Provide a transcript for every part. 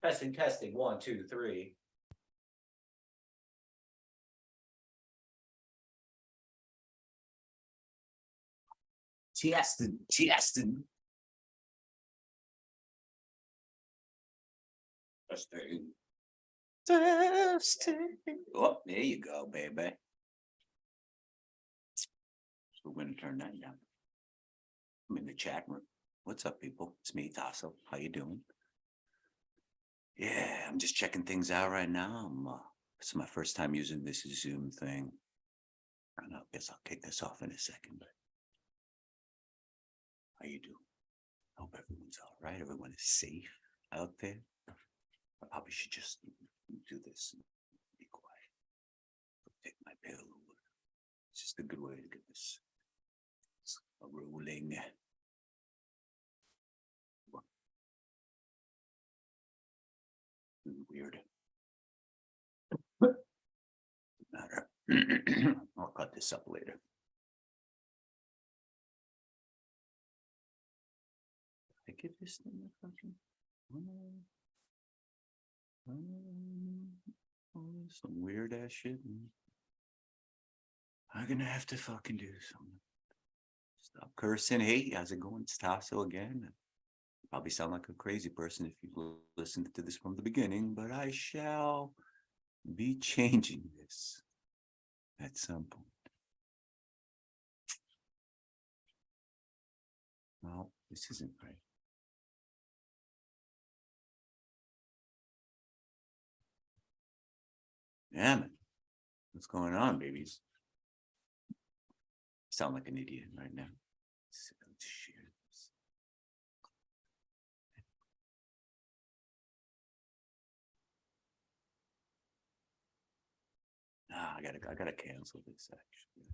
Testing, testing. 1, 2, 3. Testing, testing. Testing. Testing. Oh, there you go, baby. So we're gonna turn that down. I'm in the chat room. What's up, people? It's me, Tasso. How you doing? Yeah, I'm just checking things out right now. It's my first time using this Zoom thing. I don't know, I guess I'll kick this off in a second, but how you doing? Hope everyone's all right. Everyone is safe out there. I probably should just do this and be quiet. Take my pill. It's just a good way to get this rolling. Weird. Matter. I'll cut this up later. I give this thing a fucking some weird ass shit. I'm gonna have to fucking do something. Stop cursing. Hey, how's it going? It's Tasso again. Probably sound like a crazy person if you listened to this from the beginning, but I shall be changing this at some point. No, this isn't right. Damn it. What's going on, babies? Sound like an idiot right now. Shit. Nah, I gotta cancel this actually.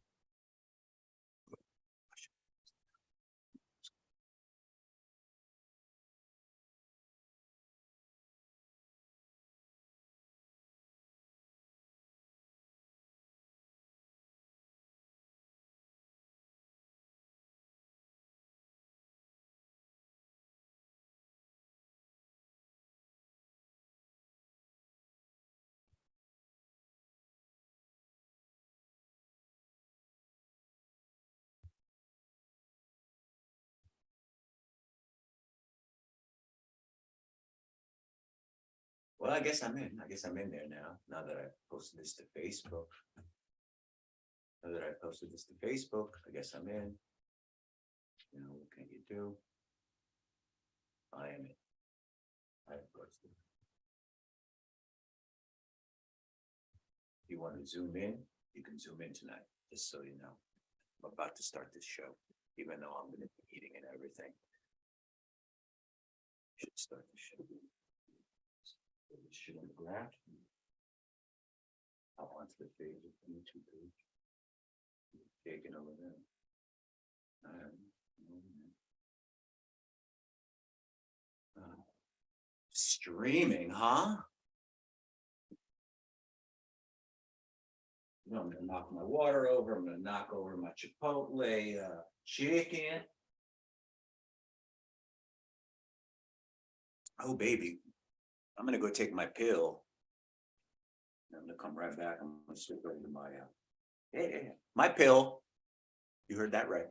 Well, I guess I'm in. I guess I'm in there now. Now that I posted this to Facebook. Now that I posted this to Facebook, I guess I'm in. You know, what can you do? I am in. I posted. If you want to zoom in, you can zoom in tonight, just so you know. I'm about to start this show, even though I'm going to be eating and everything. Should start the show. Put this shit on the ground. I'll onto the page of the YouTube page. Taking over there. Streaming, huh? You know, I'm gonna knock my water over. I'm gonna knock over my Chipotle chicken. Oh, baby. I'm gonna go take my pill. I'm gonna come right back. I'm gonna slip right into my my pill. You heard that right.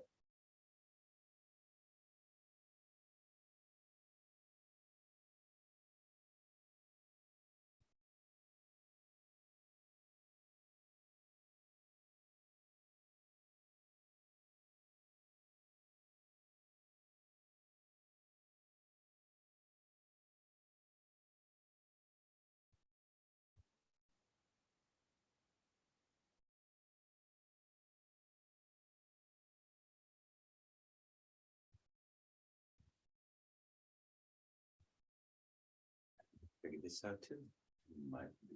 Figure this out too. Might be.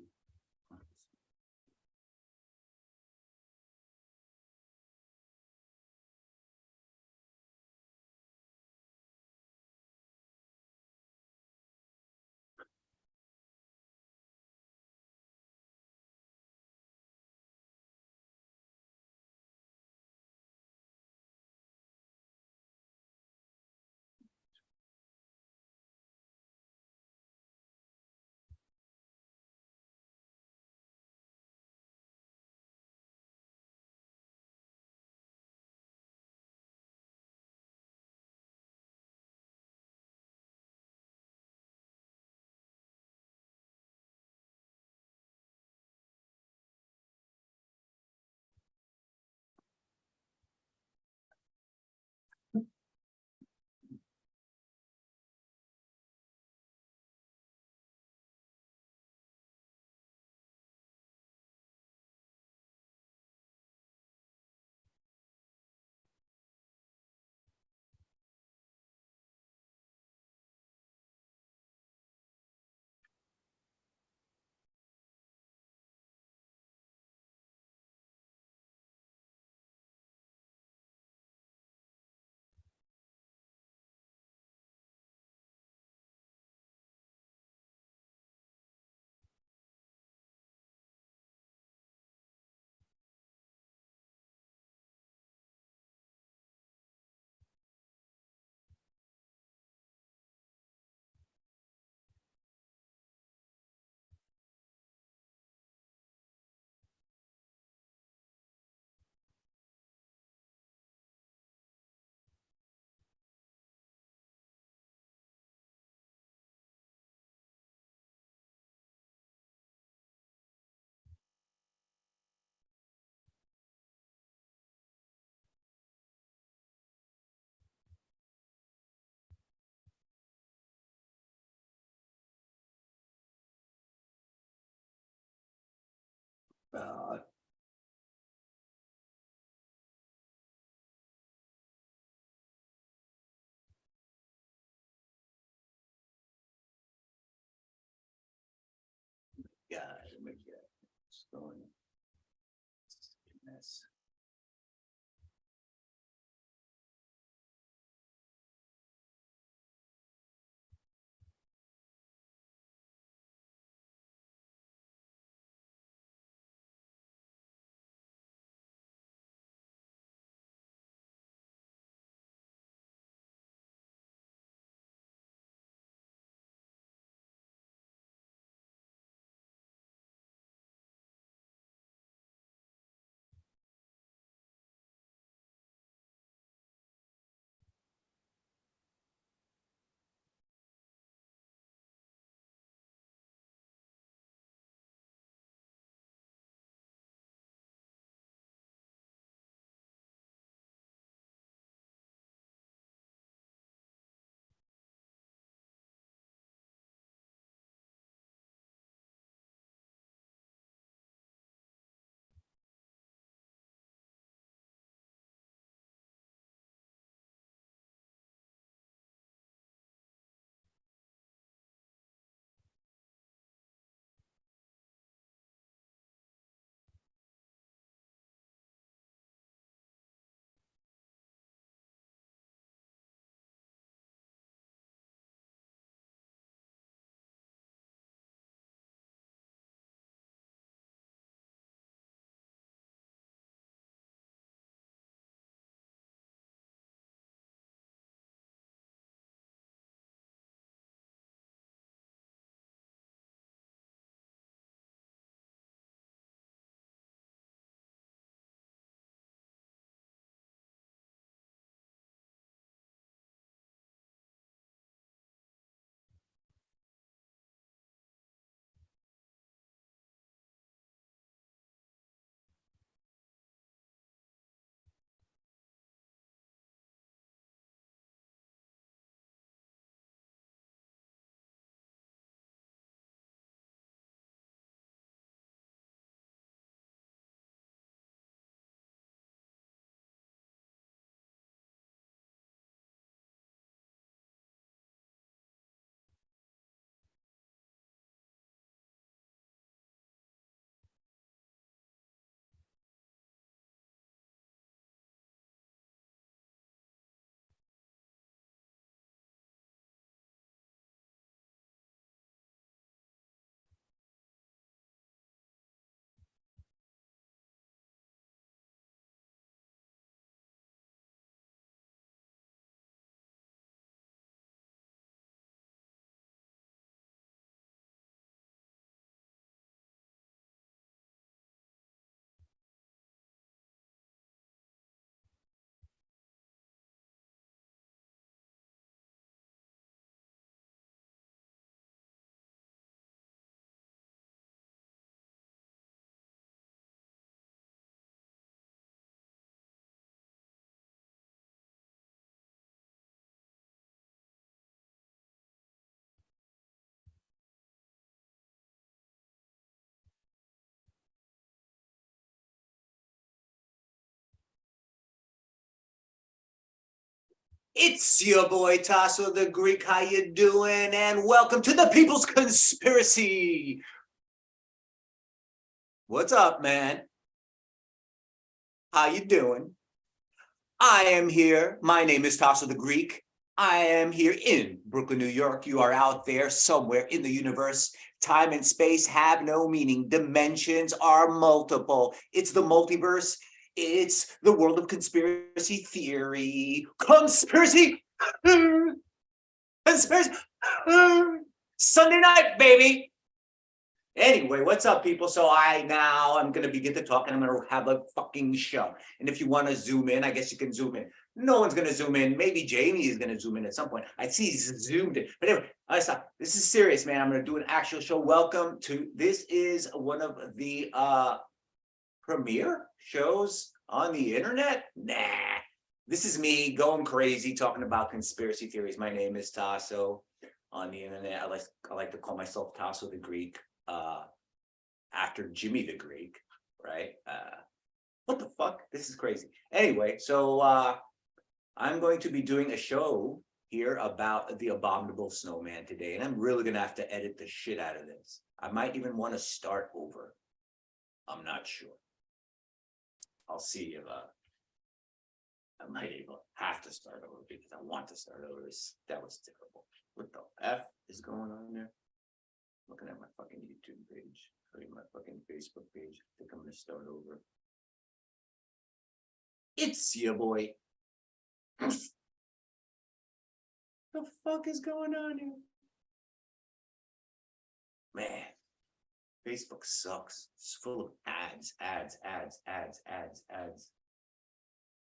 going. It's a mess. It's your boy Tasso the Greek. How you doing? And welcome to the People's Conspiracy. What's up, man? How you doing? I am here. My name is Tasso the Greek. I am here in Brooklyn, New York. You are out there somewhere in the universe. Time and space have no meaning. Dimensions are multiple. It's the multiverse. It's the world of conspiracy theory. Conspiracy! Conspiracy! Sunday night, baby! Anyway, what's up, people? So I'm going to begin to talk and I'm going to have a fucking show. And if you want to zoom in, I guess you can zoom in. No one's going to zoom in. Maybe Jamie is going to zoom in at some point. I see he's zoomed in. But anyway, I stop. This is serious, man. I'm going to do an actual show. Welcome to, this is one of the premiere shows on the internet. Nah. This is me going crazy talking about conspiracy theories. My name is Tasso. On the internet, I like to call myself Tasso the Greek. After Jimmy the Greek, right? What the fuck? This is crazy. Anyway, so I'm going to be doing a show here about the abominable snowman today, and I'm really gonna have to edit the shit out of this. I might even want to start over. I'm not sure. I'll see if I might even have to start over because I want to start over. That was terrible. What the F is going on there? Looking at my fucking YouTube page, my fucking Facebook page. I think I'm gonna start over. It's your boy. The fuck is going on here? Man, Facebook sucks. It's full of ads.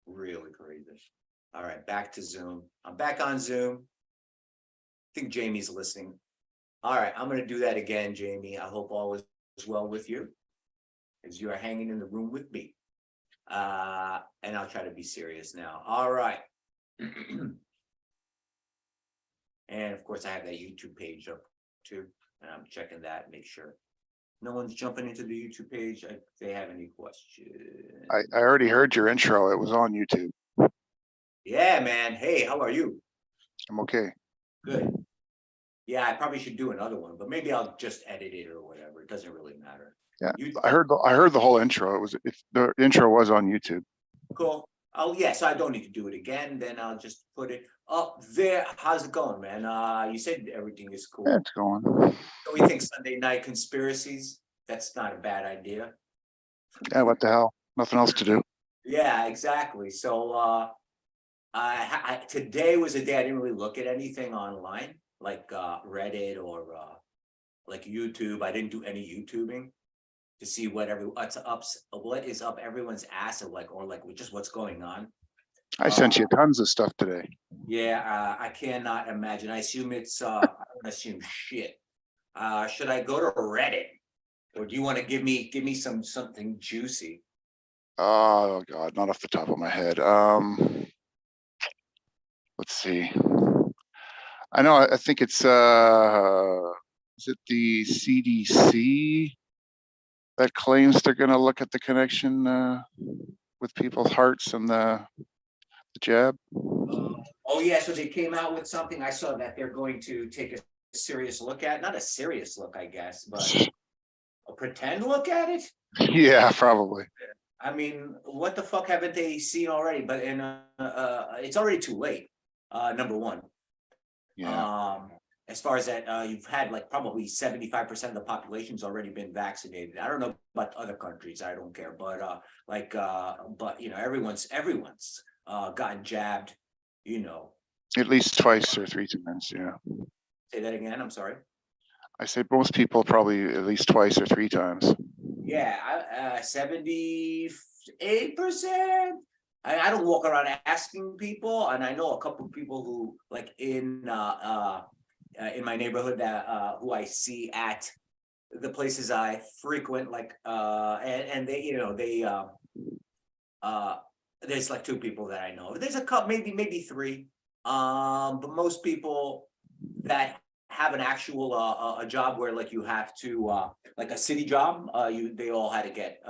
Really crazy. All right, back to Zoom. I'm back on Zoom. I think Jamie's listening. All right, I'm going to do that again, Jamie. I hope all is well with you as you are hanging in the room with me. And I'll try to be serious now. All right. And of course, I have that YouTube page up too. And I'm checking that, make sure no one's jumping into the YouTube page if they have any questions. I already heard your intro. It was on YouTube. Yeah, man. Hey, how are you? I'm okay. Good. Yeah, I probably should do another one, but maybe I'll just edit it or whatever. It doesn't really matter. Yeah, I heard the whole intro. The intro was on YouTube. Cool. Oh yeah, so I don't need to do it again. Then I'll just put it up there. How's it going, man? You said everything is cool. Yeah, it's going. So we think Sunday night conspiracies. That's not a bad idea. Yeah, what the hell? Nothing else to do. Yeah, exactly. So today was a day I didn't really look at anything online, like Reddit or like YouTube. I didn't do any YouTubing to see what is up everyone's ass, or just what's going on. I sent you tons of stuff today. Yeah, I cannot imagine. I assume it's I don't assume shit. Should I go to Reddit, or do you want to give me something juicy? Oh God, not off the top of my head. Let's see. I know. I think it's is it the CDC that claims they're going to look at the connection with people's hearts and the jab? Oh yeah, so they came out with something. I saw that they're going to take a serious look at, not a serious look, I guess, but a pretend look at it. Yeah, probably. I mean, what the fuck haven't they seen already? But it's already too late. Number one. Yeah. As far as that, you've had like probably 75% of the population's already been vaccinated. I don't know about other countries. I don't care, but but you know, everyone's gotten jabbed. You know, At least twice or three times. Yeah. say that again. I'm sorry. I said most people probably at least twice or three times. Yeah, 78%. I don't walk around asking people, and I know a couple of people who like in my neighborhood that who I see at the places I frequent, like and they, you know, they there's like two people that I know. There's a couple, maybe three, but most people that have an actual a job where like you have to like a city job, they all had to get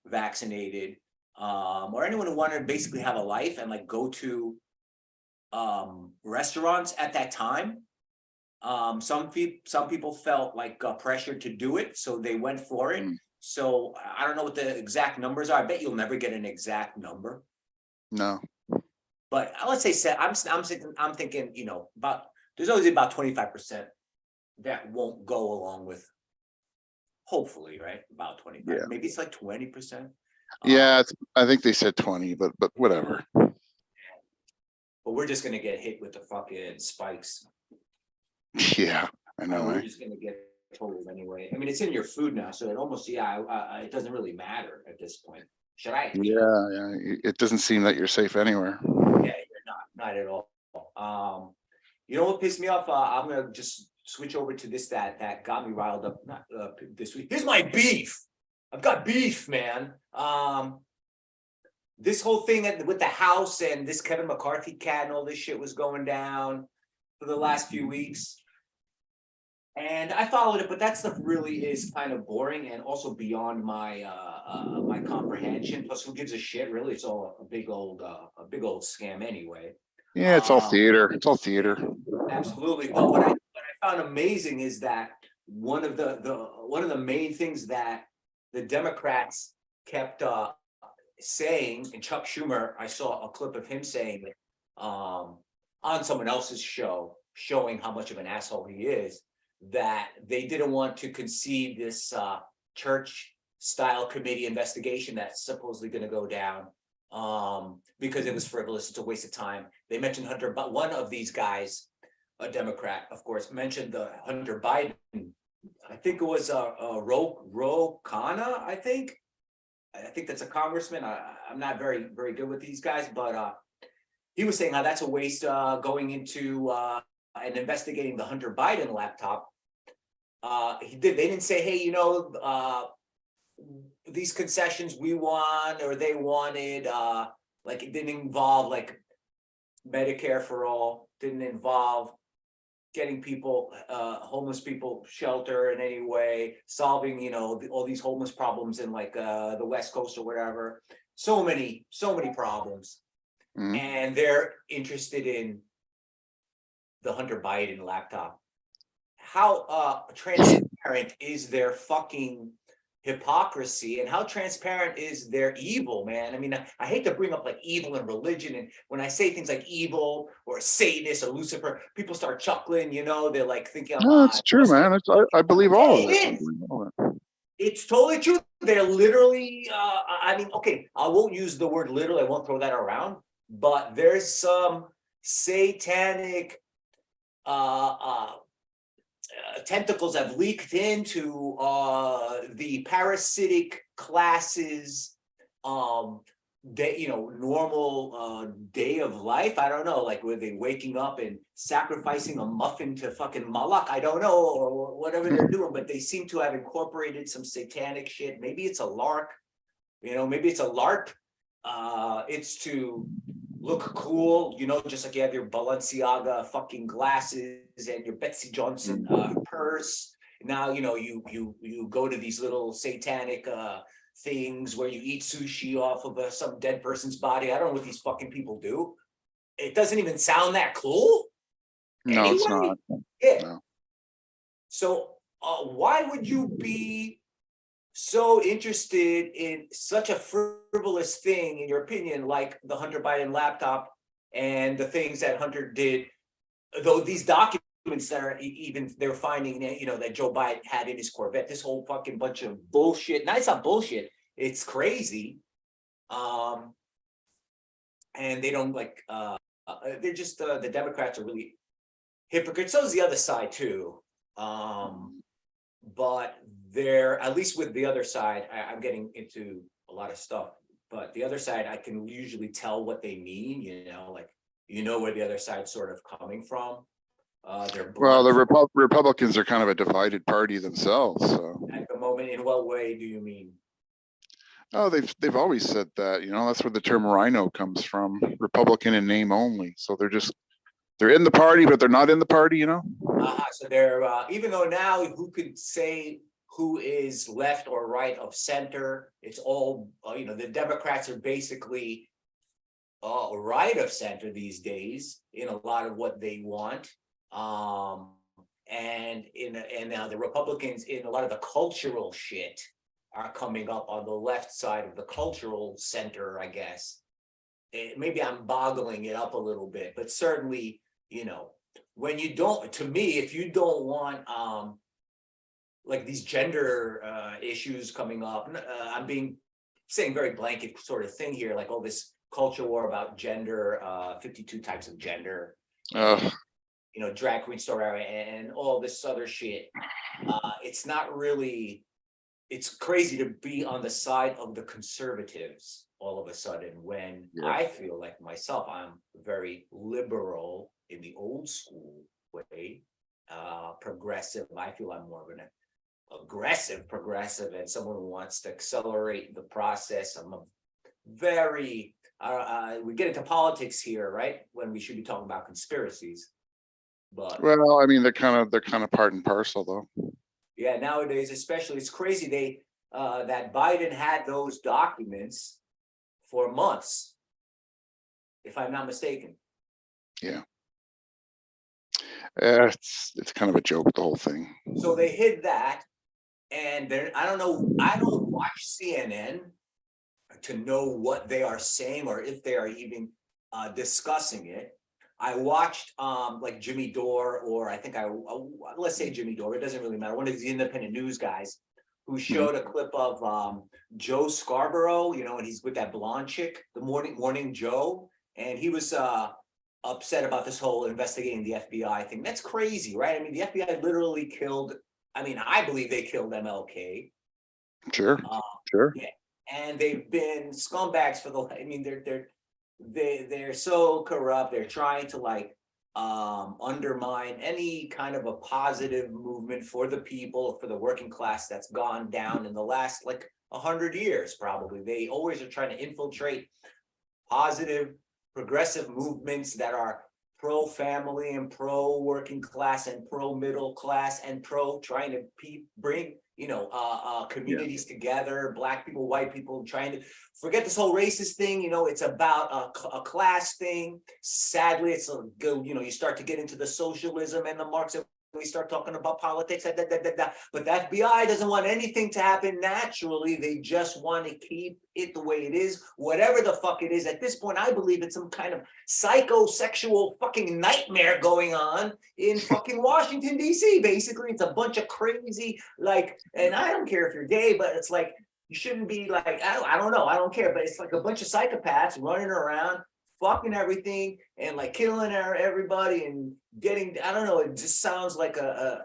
vaccinated, or anyone who wanted to basically have a life and like go to restaurants at that time. Some people felt like pressured to do it, so they went for it. So I don't know what the exact numbers are. I bet you'll never get an exact number. No. But let's say I'm thinking, you know, there's always about 25% that won't go along with. Hopefully, right? About 25. Yeah. Maybe it's like 20%. Yeah, I think they said 20, but whatever. But we're just gonna get hit with the fucking spikes. Yeah, I know. We're just gonna get told anyway. I mean, it's in your food now, so it almost it doesn't really matter at this point. Should I? Yeah. It doesn't seem that you're safe anywhere. Yeah, you're not at all. You know what pissed me off? I'm gonna just switch over to this that got me riled up. Not this week. Here's my beef. I've got beef, man. This whole thing with the house and this Kevin McCarthy cat and all this shit was going down for the last few weeks. And I followed it, but that stuff really is kind of boring and also beyond my my comprehension. Plus, who gives a shit? Really, it's all a big old scam anyway. Yeah, it's all theater. It's all theater. Absolutely. But what I found amazing is that one of the main things that the Democrats kept saying, and Chuck Schumer, I saw a clip of him saying it on someone else's show, showing how much of an asshole he is, that they didn't want to concede this church style committee investigation that's supposedly going to go down because it was frivolous. It's a waste of time. They mentioned Hunter, but one of these guys, a Democrat, of course, mentioned the Hunter Biden. I think it was Ro Khanna, I think that's a congressman. I'm not very good with these guys, but he was saying how that's a waste going into and investigating the Hunter Biden laptop. They didn't say, hey, these concessions we want or they wanted, like it didn't involve like Medicare for all, didn't involve getting people, homeless people shelter in any way, solving, all these homeless problems in like the West Coast or whatever. So many problems. Mhm. And they're interested in the Hunter Biden laptop. How transparent is their fucking hypocrisy, and how transparent is their evil, man? I mean, I hate to bring up like evil and religion, and when I say things like evil or Satanist or Lucifer, people start chuckling, they're like thinking, No, it's true, man. I believe all of it it. is. It's totally true. They're literally, I mean, okay, I won't use the word literally, I won't throw that around, but there's some satanic tentacles have leaked into the parasitic classes normal day of life. I don't know, like were they waking up and sacrificing a muffin to fucking Moloch? I don't know, or whatever they're doing, but they seem to have incorporated some satanic shit. Maybe it's a lark, maybe it's a LARP. It's to look cool, just like you have your Balenciaga fucking glasses and your Betsy Johnson purse. Now, you go to these little satanic things where you eat sushi off of some dead person's body. I don't know what these fucking people do. It doesn't even sound that cool. No, anyway, it's not. Yeah. No. So why would you be so interested in such a frivolous thing, in your opinion, like the Hunter Biden laptop and the things that Hunter did, though these documents that are they're finding, that Joe Biden had in his Corvette, this whole fucking bunch of bullshit. Now, it's not bullshit, it's crazy. And they don't like, they're just, the Democrats are really hypocrites. So is the other side too. But they're, at least with the other side, I'm getting into a lot of stuff, but the other side, I can usually tell what they mean, like, where the other side's sort of coming from. They're Well, the blunt Republicans are kind of a divided party themselves. So. at the moment. In what way do you mean? Oh, they've always said that. That's where the term rhino comes from. Republican in name only. So they're in the party, but they're not in the party. So they're even though now who could say who is left or right of center? It's all the Democrats are basically right of center these days in a lot of what they want, and now the Republicans in a lot of the cultural shit are coming up on the left side of the cultural center, I guess. Maybe I'm boggling it up a little bit, but certainly, when you don't, to me, if you don't want like these gender issues coming up, I'm saying very blanket sort of thing here, like all this culture war about gender, 52 types of gender, and, drag queen story and all this other shit. It's not really, it's crazy to be on the side of the conservatives all of a sudden when I feel like myself, I'm very liberal in the old school way, progressive. I feel I'm more of an aggressive progressive and someone who wants to accelerate the process. I'm a very, we get into politics here, right? When we should be talking about conspiracies. But well, I mean, they're kind of part and parcel, though. yeah, nowadays, especially, it's crazy. That Biden had those documents for months, if I'm not mistaken. Yeah. It's kind of a joke, the whole thing. So they hid that, and I don't know, I don't watch CNN to know what they are saying or if they are even discussing it. I watched like Jimmy Dore, or I think let's say Jimmy Dore, it doesn't really matter, one of these independent news guys who showed a clip of Joe Scarborough, you know, and he's with that blonde chick, the morning Joe, and he was upset about this whole investigating the FBI thing. That's crazy, right? I mean, the FBI literally killed, I mean, I believe they killed MLK. Sure, Uh, sure. yeah, and they've been scumbags for the. I mean, they're so corrupt. They're trying to like undermine any kind of a positive movement for the people, for the working class that's gone down in the last like 100 years. Probably they always are trying to infiltrate positive, progressive movements that are pro family and pro working class and pro middle class and pro trying to bring, you know, communities together, black people, white people, trying to forget this whole racist thing. You know, it's about a class thing. Sadly, it's a go, you know, you start to get into the socialism and the Marxism. We start talking about politics, but the FBI doesn't want anything to happen naturally. They just want to keep it the way it is, whatever the fuck it is. At this point, I believe it's some kind of psychosexual fucking nightmare going on in fucking Washington, D.C. Basically, it's a bunch of crazy, like, and I don't care if you're gay, but it's like, you shouldn't be like, I don't know, I don't care, but it's like a bunch of psychopaths running around, fucking everything, and like killing everybody and getting, I don't know, it just sounds like a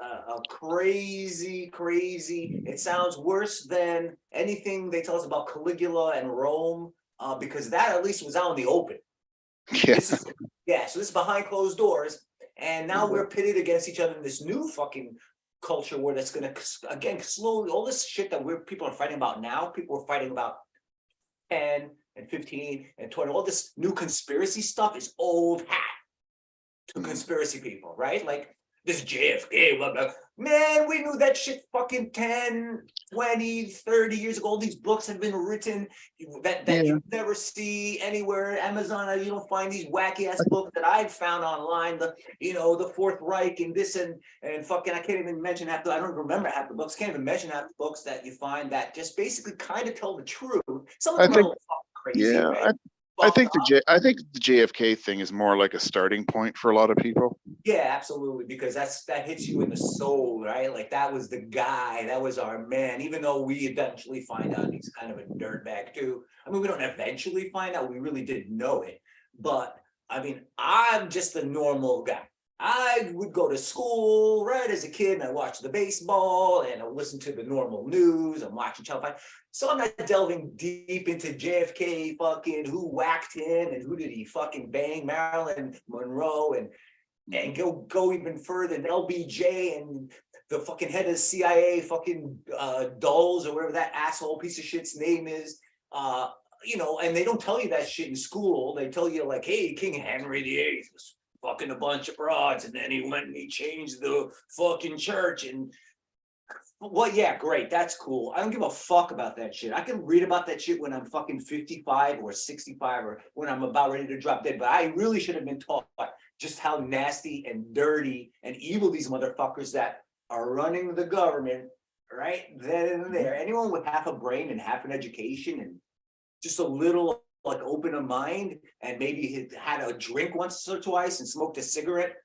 crazy, it sounds worse than anything they tell us about Caligula and Rome, because that at least was out in the open. Yeah. This is, so this is behind closed doors, and now we're pitted against each other in this new fucking culture where that's gonna, again, slowly, all this shit that people are fighting about now, people are fighting about 10 and 15 and 20, all this new conspiracy stuff is old hat to conspiracy people, right? Like this JFK, blah, blah. Man, we knew that shit fucking 10, 20, 30 years ago. All these books have been written that you never see anywhere. Amazon, you don't find these wacky ass books that I've found online, the Fourth Reich and this and fucking, I can't even mention half I don't remember half the books, can't even mention half the books that you find that just basically kind of tell the truth. Some of them are a little fucking crazy, right? I think the JFK thing is more like a starting point for a lot of people. Yeah, absolutely, because that hits you in the soul, right? Like that was the guy, that was our man. Even though we eventually find out he's kind of a dirtbag too. I mean, we don't eventually find out; we really did know it. But I mean, I'm just a normal guy. I would go to school right as a kid, and I watched the baseball, and I listened to the normal news. I'm watching Channel 5. So I'm not delving deep into JFK, fucking who whacked him and who did he fucking bang, Marilyn Monroe, and go even further, and LBJ and the fucking head of the CIA, fucking Dulles or whatever that asshole piece of shit's name is. And they don't tell you that shit in school. They tell you like, hey, King Henry VIII was fucking a bunch of broads, and then he went and he changed the fucking church. And well, yeah, great, that's cool. I don't give a fuck about that shit. I can read about that shit when I'm fucking 55 or 65 or when I'm about ready to drop dead. But I really should have been taught just how nasty and dirty and evil these motherfuckers that are running the government, right? Then and there. Anyone with half a brain and half an education and just a little like open a mind, and maybe had a drink once or twice and smoked a cigarette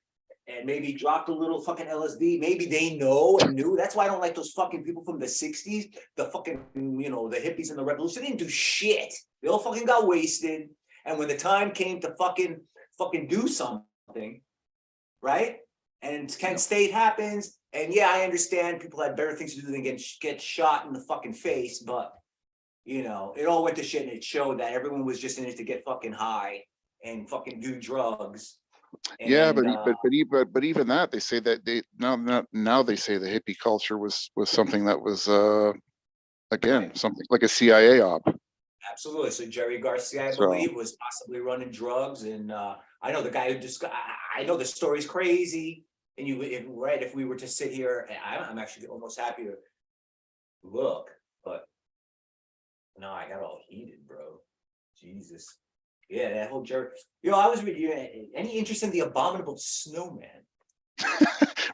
and maybe dropped a little fucking LSD, maybe they know and knew. That's why I don't like those fucking people from the 60s, the fucking, the hippies and the revolution. They didn't do shit. They all fucking got wasted. And when the time came to fucking do something, right? And Kent State happens, and yeah, I understand people had better things to do than get shot in the fucking face, but it all went to shit, and it showed that everyone was just in it to get fucking high and fucking do drugs. Yeah, but even that, they say that now they say the hippie culture was something that was again something like a CIA op. Absolutely. So Jerry Garcia, I believe, was possibly running drugs, and I know the guy who just I know the story's crazy. And if we were to sit here, I'm actually almost happy to look, but no, I got all heated, bro. Jesus. Yeah, that whole jerk. I was reading. Any interest in the abominable snowman?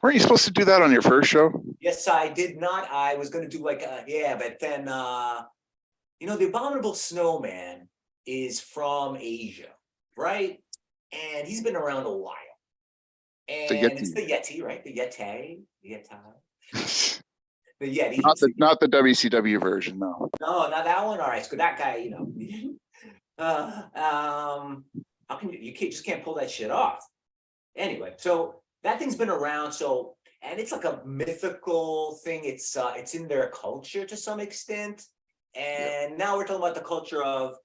Weren't you supposed to do that on your first show? Yes, I did not. I was going to do like, yeah, but then, the abominable snowman is from Asia, right? And he's been around a while. The And it's Yeti. the Yeti, right? The Yeti. The Yeti. Not the WCW version, no. No, not that one. All right, so that guy, how can you can't pull that shit off? Anyway, so that thing's been around. So, and it's like a mythical thing. It's in their culture to some extent. And now we're talking about the culture of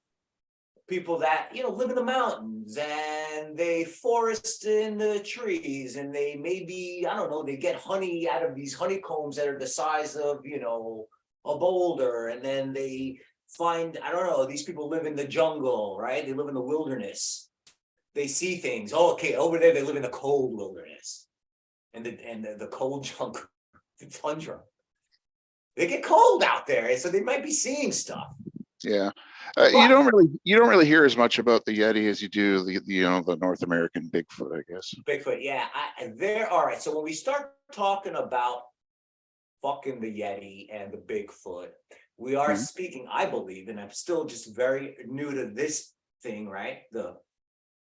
people that live in the mountains and they forest in the trees, and they maybe, I don't know, they get honey out of these honeycombs that are the size of a boulder, and then they find, I don't know, these people live in the jungle, right? They live in the wilderness. They see things. Oh, okay, over there they live in the cold wilderness and the cold jungle, the tundra. They get cold out there, so they might be seeing stuff. Yeah, you don't really hear as much about the Yeti as you do the North American Bigfoot, I guess. Bigfoot, yeah. All right. So when we start talking about fucking the Yeti and the Bigfoot, we are speaking, I believe, and I'm still just very new to this thing, right? The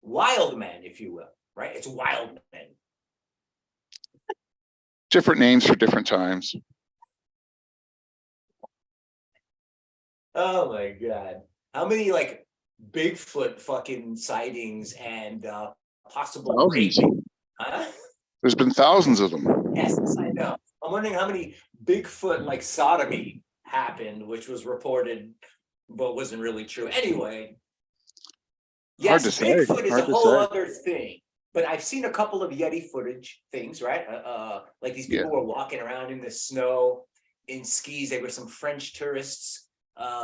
wild men, if you will, right? It's wild men. Different names for different times. Oh my God. How many like Bigfoot fucking sightings and possible raping? Huh? There's been thousands of them. Yes, I know. I'm wondering how many Bigfoot like sodomy happened, which was reported but wasn't really true. Anyway, yes, Bigfoot is a whole other thing. But I've seen a couple of Yeti footage things, right? Like these people were walking around in the snow in skis. They were some French tourists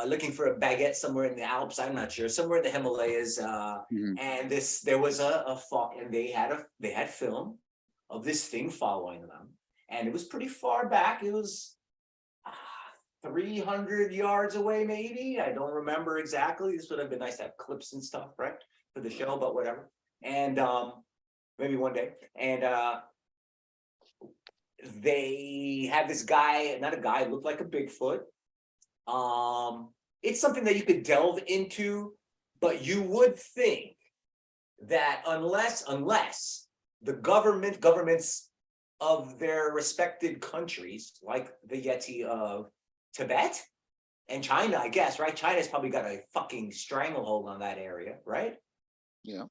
looking for a baguette somewhere in the Alps. I'm not sure, somewhere in the Himalayas. And there was a and they had film of this thing following them, and it was pretty far back. It was 300 yards away, maybe. I don't remember exactly. This would have been nice to have clips and stuff, right, for the show, but whatever. And maybe one day. And they had this guy, not a guy, looked like a Bigfoot. It's something that you could delve into, but you would think that unless the governments of their respected countries, like the Yeti of Tibet and China, I guess, right? China's probably got a fucking stranglehold on that area, right? Yeah.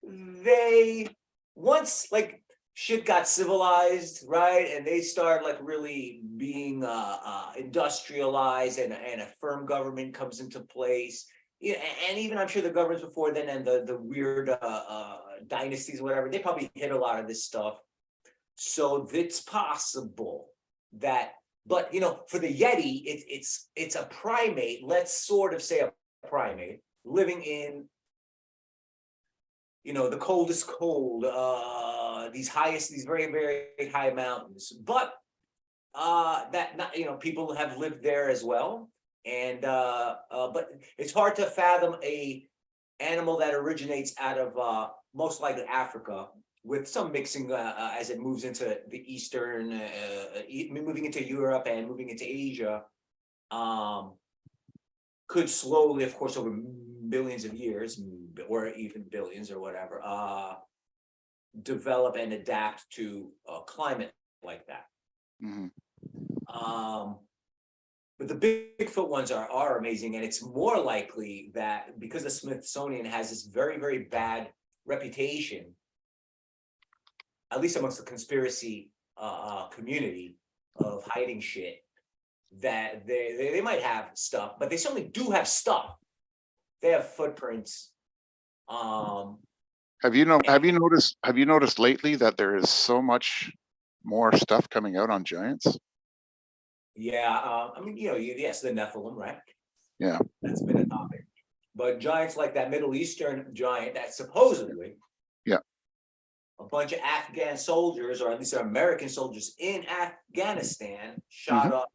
They, once like shit got civilized, right, and they start like really being industrialized, and a firm government comes into place. Yeah, and even I'm sure the governments before then and the weird dynasties, whatever, they probably hit a lot of this stuff. So it's possible that, but for the Yeti, it's a primate. Let's sort of say a primate living in the coldest cold, these very, very high mountains. But people have lived there as well. And but it's hard to fathom a animal that originates out of most likely Africa, with some mixing as it moves into the eastern, moving into Europe and moving into Asia. Could slowly, of course, over billions of years, or even billions or whatever, develop and adapt to a climate like that. But the Bigfoot ones are amazing, and it's more likely that because the Smithsonian has this very, very bad reputation, at least amongst the conspiracy community, of hiding shit, that they might have stuff, but they certainly do have stuff. They have footprints. Have you noticed lately that there is so much more stuff coming out on giants? Yeah, yes, the Nephilim, right? Yeah, that's been a topic. But giants like that Middle Eastern giant that supposedly, a bunch of Afghan soldiers, or at least American soldiers in Afghanistan, shot up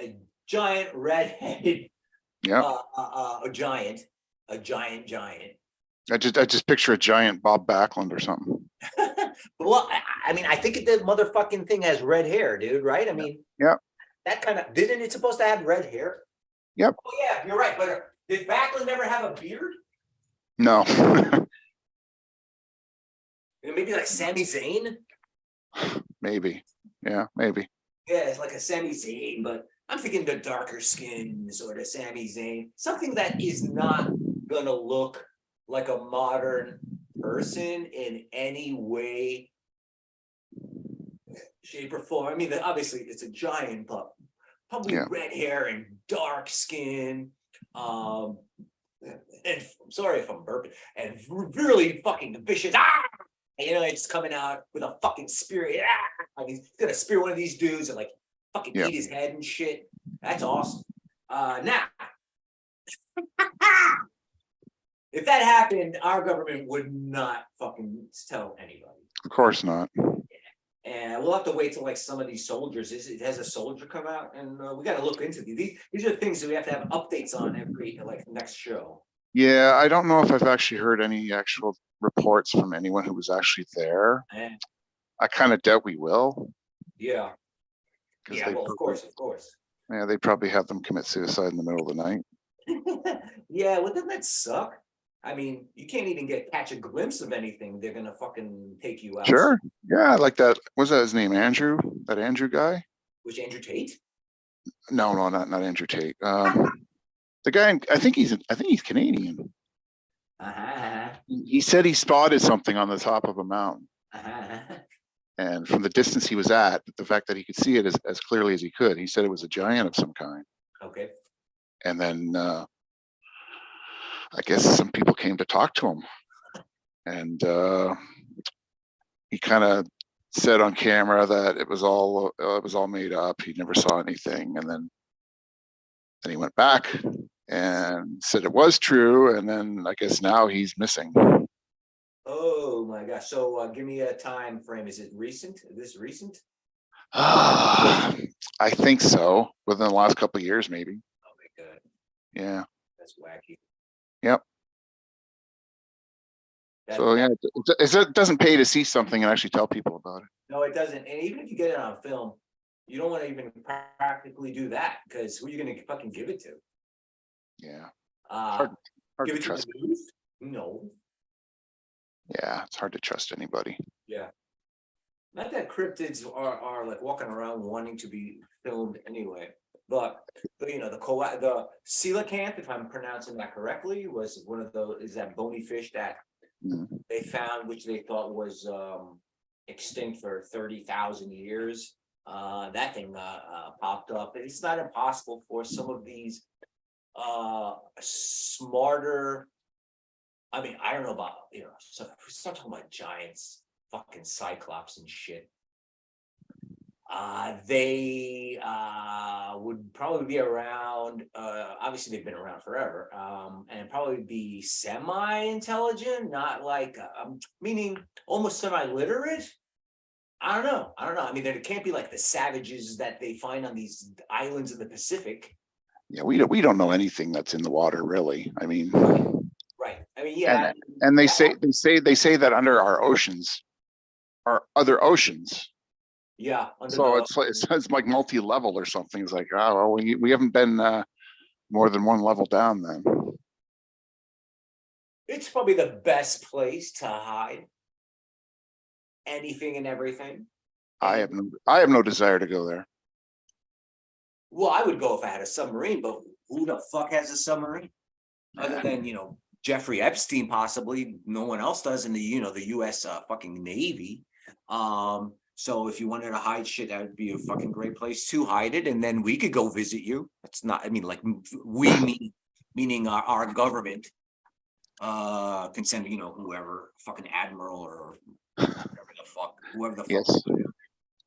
a giant red-headed, a giant. I just picture a giant Bob Backlund or something. Well, I mean, I think the motherfucking thing has red hair, dude, right? I mean, Yeah. that kind of, didn't it supposed to have red hair? Yep. Oh, yeah, you're right, but did Backlund ever have a beard? No. Maybe like Sami Zayn? Maybe. Yeah, maybe. Yeah, it's like a Sami Zayn, but I'm thinking the darker skin sort of Sami Zayn. Something that is not gonna look like a modern person in any way, shape, or form. I mean, obviously it's a giant, but probably Yeah. red hair and dark skin. And I'm sorry if I'm burping, and really fucking vicious. You know, it's coming out with a fucking spear. I mean, he's gonna spear one of these dudes and like fucking Yeah. eat his head and shit. That's awesome. Now, if that happened, our government would not fucking tell anybody. Of course not. And we'll have to wait till like some of these soldiers. Has a soldier come out, and we got to look into these. These are things that we have to have updates on every like next show. Yeah, I don't know if I've actually heard any actual reports from anyone who was actually there. And I kind of doubt we will. yeah, 'Cause yeah. they Well, of probably- course, of course. Yeah, they probably have them commit suicide in the middle of the night. Yeah, well, doesn't that suck? I mean, you can't even catch a glimpse of anything. They're gonna fucking take you out. Sure. Yeah, like that. Was that his name? Andrew? That Andrew guy? Which Andrew Tate? No, not Andrew Tate. The guy. I think he's Canadian. Uh-huh. He said he spotted something on the top of a mountain, Uh-huh. and from the distance he was at, the fact that he could see it as clearly as he could, he said it was a giant of some kind. Okay. And then I guess some people came to talk to him, and he kind of said on camera that it was all made up. He never saw anything, and then he went back and said it was true, and then I guess now he's missing. Oh my gosh. So give me a time frame. Is it recent? Is this recent? I think so. Within the last couple of years, maybe. Oh my god. Yeah. That's wacky. Yep. So yeah, it doesn't pay to see something and actually tell people about it. No, it doesn't. And even if you get it on film, you don't want to even practically do that, because who are you going to fucking give it to? Yeah. Hard Hard give to it trust. to the news? No. Yeah, it's hard to trust anybody. Yeah. Not that cryptids are like walking around wanting to be filmed anyway, but you know, the coelacanth, if I'm pronouncing that correctly, was one of those, is that bony fish that they found, which they thought was extinct for 30,000 years. That thing popped up. It's not impossible for some of these smarter, I mean, I don't know about, you know, so if we start talking about giants, fucking cyclops and shit, they would probably be around, obviously they've been around forever, and probably be semi-intelligent, not like, meaning almost semi-literate. I don't know. I mean, it can't be like the savages that they find on these islands in the Pacific. Yeah, we don't know anything that's in the water, really. I mean, right. I mean, yeah. And they say that under our oceans are other oceans. Yeah. So it's like multi-level or something. It's like, oh, well, we haven't been more than one level down then. It's probably the best place to hide anything and everything. I have no desire to go there. Well, I would go if I had a submarine, but who the fuck has a submarine? Other than, you know, Jeffrey Epstein, possibly. No one else does in the, you know, the US fucking Navy. So if you wanted to hide shit, that would be a fucking great place to hide it, and then we could go visit you. That's not, I mean, like meaning our government can send, you know, whoever, fucking admiral or whoever the fuck. Yes.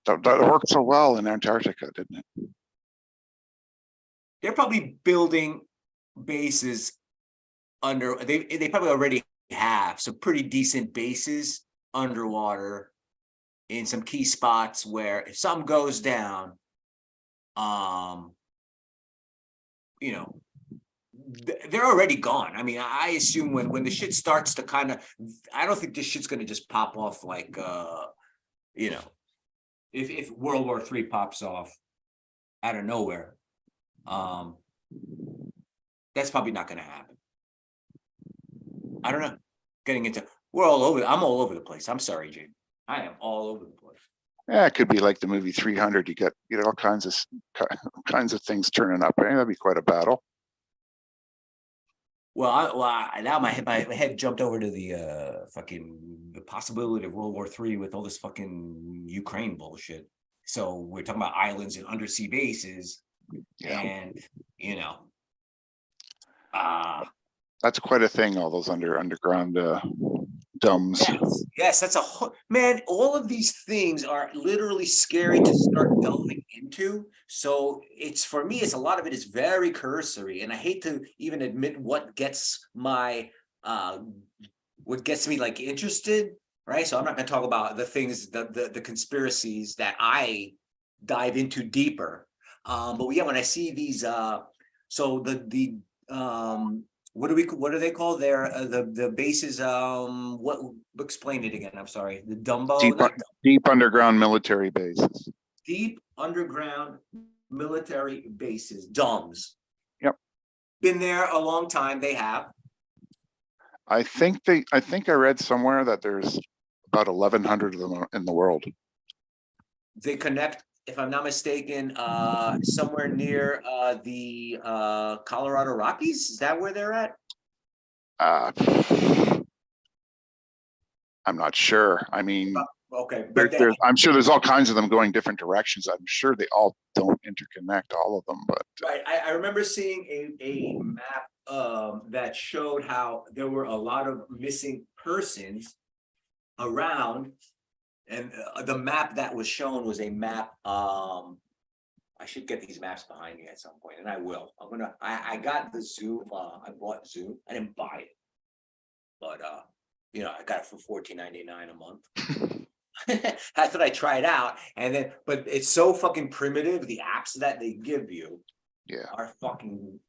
That worked so well in Antarctica, didn't it? They're probably building bases under, they probably already have some pretty decent bases underwater in some key spots where if something goes down, you know, they're already gone. I mean, I assume when the shit starts to kind of, I don't think this shit's gonna just pop off like, you know, if World War III pops off out of nowhere, that's probably not gonna happen. I don't know. Getting into, I'm all over the place. I'm sorry, Jane. I am all over the place. Yeah, it could be like the movie 300. You get all kinds of things turning up. That'd be quite a battle. Well, now my head jumped over to the the possibility of World War III with all this fucking Ukraine bullshit. So we're talking about islands and undersea bases, Yeah, and you know, that's quite a thing. All those underground domes. yes, that's man. All of these things are literally scary to start delving into. So it's, for me, it's a lot of it is very cursory, and I hate to even admit what gets me like interested, right? So I'm not going to talk about the things, the conspiracies that I dive into deeper. But yeah, when I see these, so the what do they call their the bases? What, explain it again? I'm sorry. The Deep underground military bases. deep underground military bases, DUMBs. Yep. Been there a long time. They have. I think I read somewhere that there's about 1,100 of them in the world. They connect, if I'm not mistaken, somewhere near the Colorado Rockies. Is that where they're at? I'm not sure. I mean, okay, but I'm sure there's all kinds of them going different directions. I'm sure they all don't interconnect, all of them. But right, I remember seeing a map that showed how there were a lot of missing persons around, and the map that was shown was a map. I should get these maps behind me at some point, and I will. I got the Zoom. I bought Zoom. I didn't buy it, but you know, I got it for $14.99 a month. I thought I'd try it out, and then, but it's so fucking primitive. The apps that they give you, are fucking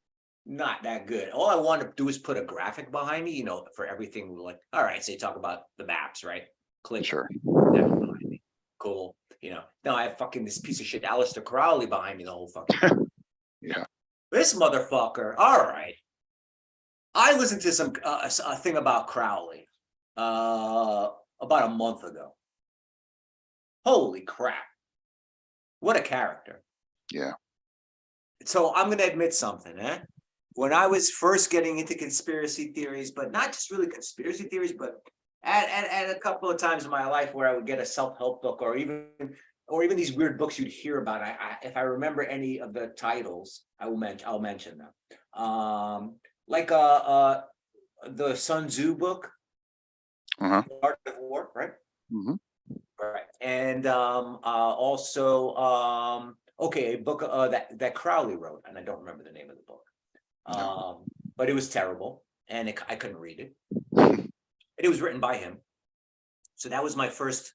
not that good. All I want to do is put a graphic behind me, you know, for everything. Like, all right, so you talk about the maps, right? Click. sure. Behind me. Cool. You know, now I have fucking this piece of shit, Aleister Crowley, behind me the whole fucking. Yeah. This motherfucker. All right. I listened to some a thing about Crowley about a month ago. Holy crap. What a character. Yeah. So I'm going to admit something, when I was first getting into conspiracy theories, but not just really conspiracy theories, but at a couple of times in my life where I would get a self-help book, or even these weird books you'd hear about. If I remember any of the titles, I'll mention them. Like the Sun Tzu book, Art of War, right? Mm-hmm. Right. And also a book that Crowley wrote, and I don't remember the name of the book. But it was terrible, and I couldn't read it. It was written by him. So that was my first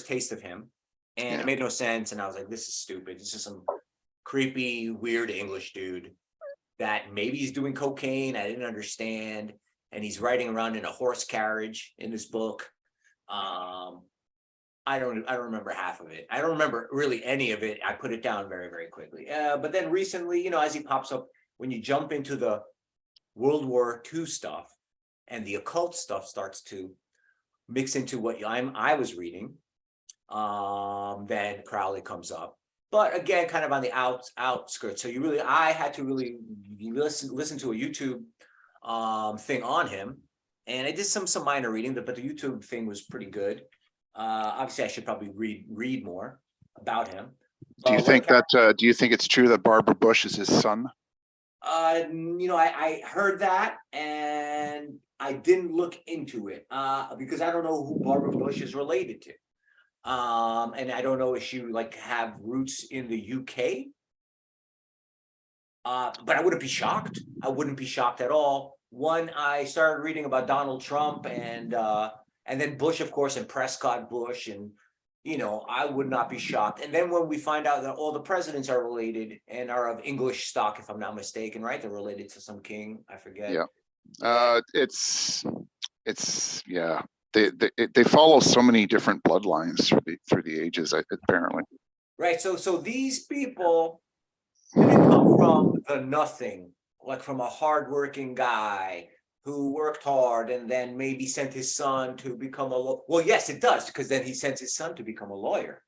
taste of him. And it made no sense. And I was like, this is stupid. This is some creepy, weird English dude that maybe he's doing cocaine. I didn't understand. And he's riding around in a horse carriage in this book. I don't remember half of it. I don't remember really any of it. I put it down very, very quickly. But then recently, you know, as he pops up, when you jump into the World War II stuff, and the occult stuff starts to mix into what I was reading, then Crowley comes up. But again, kind of on the outskirts. So I had to really listen to a YouTube thing on him, and I did some minor reading, but the YouTube thing was pretty good. Obviously, I should probably read more about him. Do you think it's true that Barbara Bush is his son? You know, I heard that, and I didn't look into it because I don't know who Barbara Bush is related to. And I don't know if she like have roots in the UK. But I wouldn't be shocked. I wouldn't be shocked at all. One, I started reading about Donald Trump and then Bush, of course, and Prescott Bush, and you know, I would not be shocked. And then when we find out that all the presidents are related and are of English stock, if I'm not mistaken, right? They're related to some king, I forget. Yeah. It's yeah. They follow so many different bloodlines through the ages, apparently. Right. So these people didn't come from the nothing, like from a hardworking guy who worked hard and then maybe sent his son to become a well, yes, it does, because then he sends his son to become a lawyer.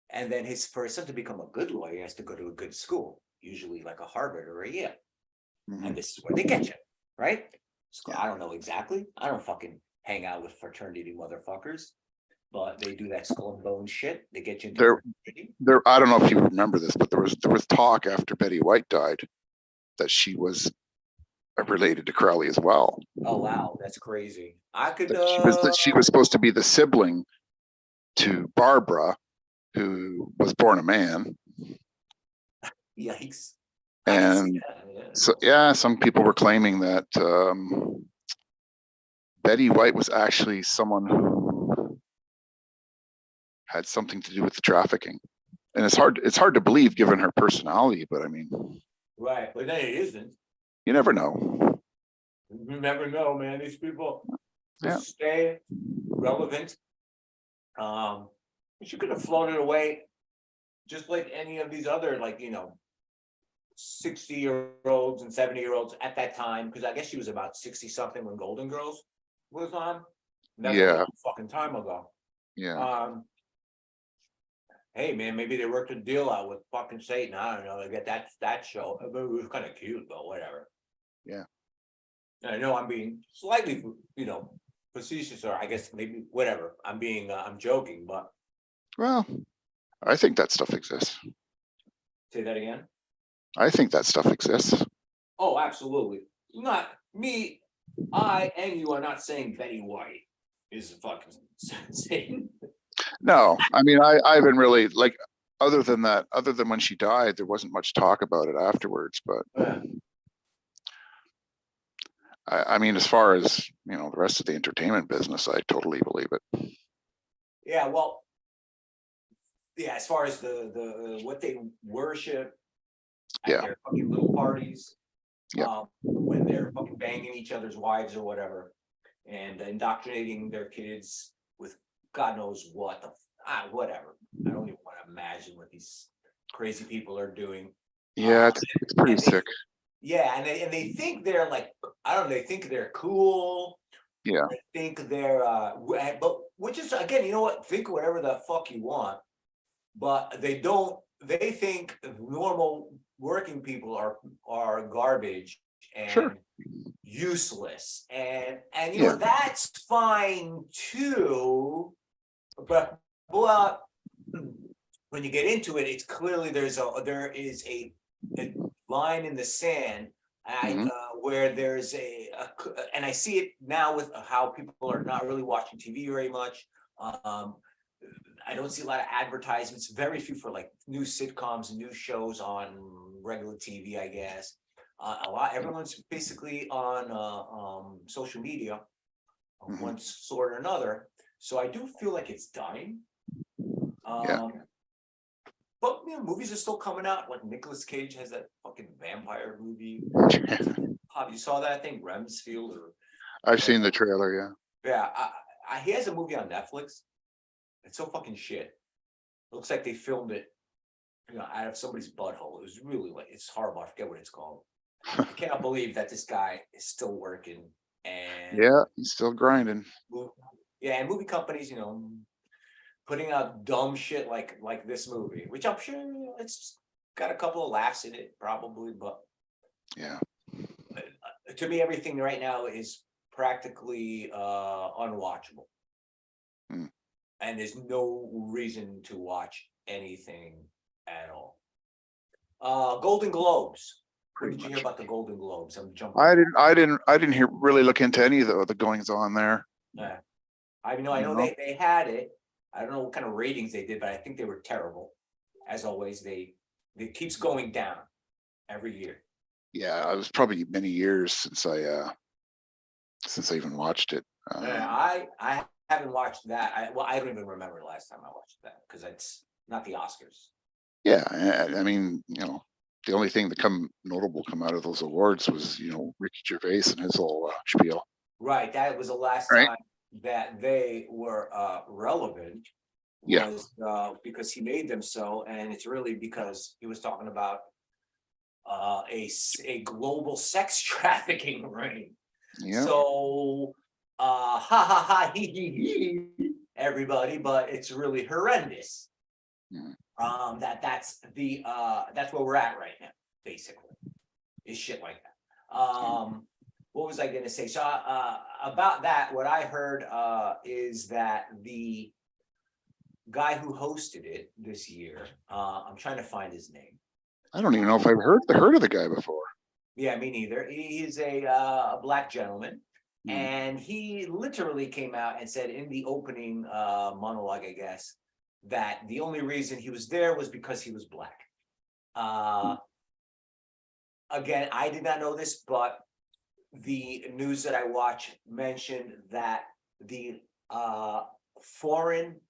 And then for his son to become a good lawyer, he has to go to a good school, usually like a Harvard or a Yale. Mhm. And this is where they get you, right? So Yeah. I don't know exactly. I don't fucking hang out with fraternity motherfuckers, but they do that skull and bone shit. They get you into There- fraternity. I don't know if you remember this, but there was talk after Betty White died that she was related to Crowley as well. Oh wow, that's crazy. I could That she was supposed to be the sibling to Barbara, who was born a man. yikes. I can see And that, yeah. so, yeah, some people were claiming that Betty White was actually someone who had something to do with the trafficking. And it's hard to believe given her personality, but I mean, Right, but then it isn't. you never know. You never know, man. These people Yeah. stay relevant. She could have floated away just like any of these other, like, you know, 60-year-olds and 70-year-olds at that time, because I guess she was about 60 something when Golden Girls was on. That's a Yeah. long fucking time ago. Yeah. Hey man, maybe they worked a deal out with fucking Satan. I don't know. They get that show. It was kind of cute, but whatever. Yeah. And I know I'm being slightly, you know, facetious, or I guess maybe whatever. I'm joking, but Well, I think that stuff exists. say that again. I think that stuff exists. Oh, absolutely. Not me. I and you are not saying Betty White is fucking Satan. No, I mean, I haven't really, like, other than when she died, there wasn't much talk about it afterwards, but Yeah. I mean, as far as, you know, the rest of the entertainment business, I totally believe it. Yeah, well, yeah, as far as the what they worship at Yeah. their fucking little parties, Yeah. when they're fucking banging each other's wives or whatever, and indoctrinating their kids with God knows what whatever. I don't even want to imagine what these crazy people are doing. Yeah, it's pretty sick. Yeah, and they think they're like, I don't know, they think they're cool. Yeah. They think they're but which is, again, you know what? Think whatever the fuck you want, but they don't. They think normal working people are garbage and Sure. useless, and you Yeah. know that's fine too. But when you get into it, it's clearly there is a line in the sand. Mhm. Where there's and I see it now with how people are not really watching TV very much. I don't see a lot of advertisements, very few for like new sitcoms and new shows on regular TV, I guess. Everyone's basically on social media of Mhm. one sort or another. So I do feel like it's dying. Yeah. But you know, movies are still coming out. Like Nicolas Cage has that fucking vampire movie. You saw that thing, Remsfield, or I've seen the trailer. Yeah. yeah. He has a movie on Netflix. It's so fucking shit. Looks like they filmed it, you know, out of somebody's butthole. It was really like, it's horrible. I forget what it's called. I cannot believe that this guy is still working. And Yeah, he's still grinding. yeah, and movie companies, you know, putting out dumb shit like this movie, which I'm sure, you know, it's got a couple of laughs in it, probably, but Yeah. to me, everything right now is practically unwatchable. Hmm. And there's no reason to watch anything at all. Golden Globes. What did you hear about the Golden Globes? I'm jumping. I didn't hear really look into any of the goings on there. Yeah. I know they had it. I don't know what kind of ratings they did, but I think they were terrible. As always, it keeps going down every year. Yeah, it was probably many years since I even watched it. I haven't watched that. I don't even remember the last time I watched that because it's not the Oscars. Yeah, I mean, the only thing that notable come out of those awards was, Ricky Gervais and his whole spiel. Right, that was the last Right. time that they were relevant. Yeah. Was because he made them so, and it's really because he was talking about a global sex trafficking ring. Yeah. So ha ha ha he everybody, but it's really horrendous. Mm. That's where we're at right now, basically, is shit like that. What was I gonna say? So about that, what I heard is that the guy who hosted it this year, I'm trying to find his name. I don't even know if I've heard of the guy before. Yeah, me neither. He's a black gentleman, Mm. and he literally came out and said in the opening monologue, I guess, that the only reason he was there was because he was black. Again, I did not know this, but the news that I watched mentioned that the foreign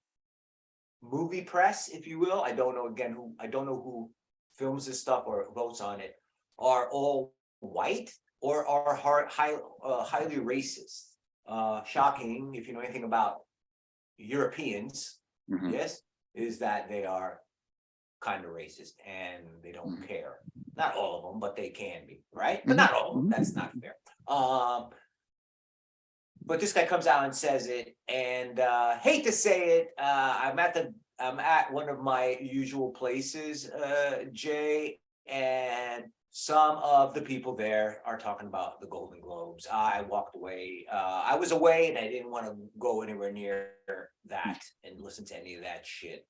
movie press, if you will, I don't know who films this stuff or votes on it, are all white or are highly racist. Shocking if you know anything about Europeans. Mhm. Yes, is that they are kind of racist and they don't Mhm. care. Not all of them, but they can be, right? But not all of them. Mhm. That's not fair. But this guy comes out and says it, and hate to say it, I'm at one of my usual places, Jay, and some of the people there are talking about the Golden Globes. I walked away. I was away, and I didn't want to go anywhere near that and listen to any of that shit.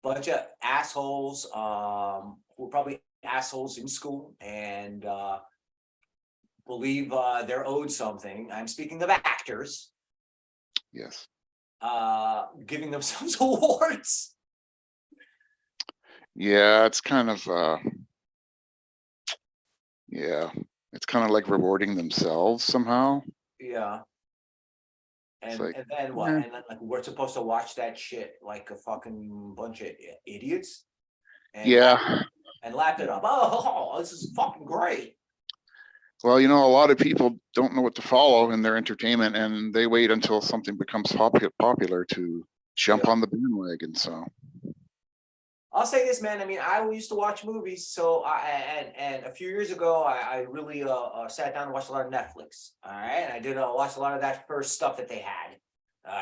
Bunch of assholes who were probably assholes in school and believe they're owed something. I'm speaking of actors. Yes. Giving themselves awards. Yeah, it's kind of it's kind of like rewarding themselves somehow. Yeah. And like, and then what? yeah. And then like we're supposed to watch that shit like a fucking bunch of idiots. And Yeah. lap it up. Oh, this is fucking great. Well, a lot of people don't know what to follow in their entertainment, and they wait until something becomes popular to jump on the bandwagon. So I'll say this, man. I mean, I used to watch movies, so and a few years ago, I really sat down and watched a lot of Netflix. All right, and I did watch a lot of that first stuff that they had,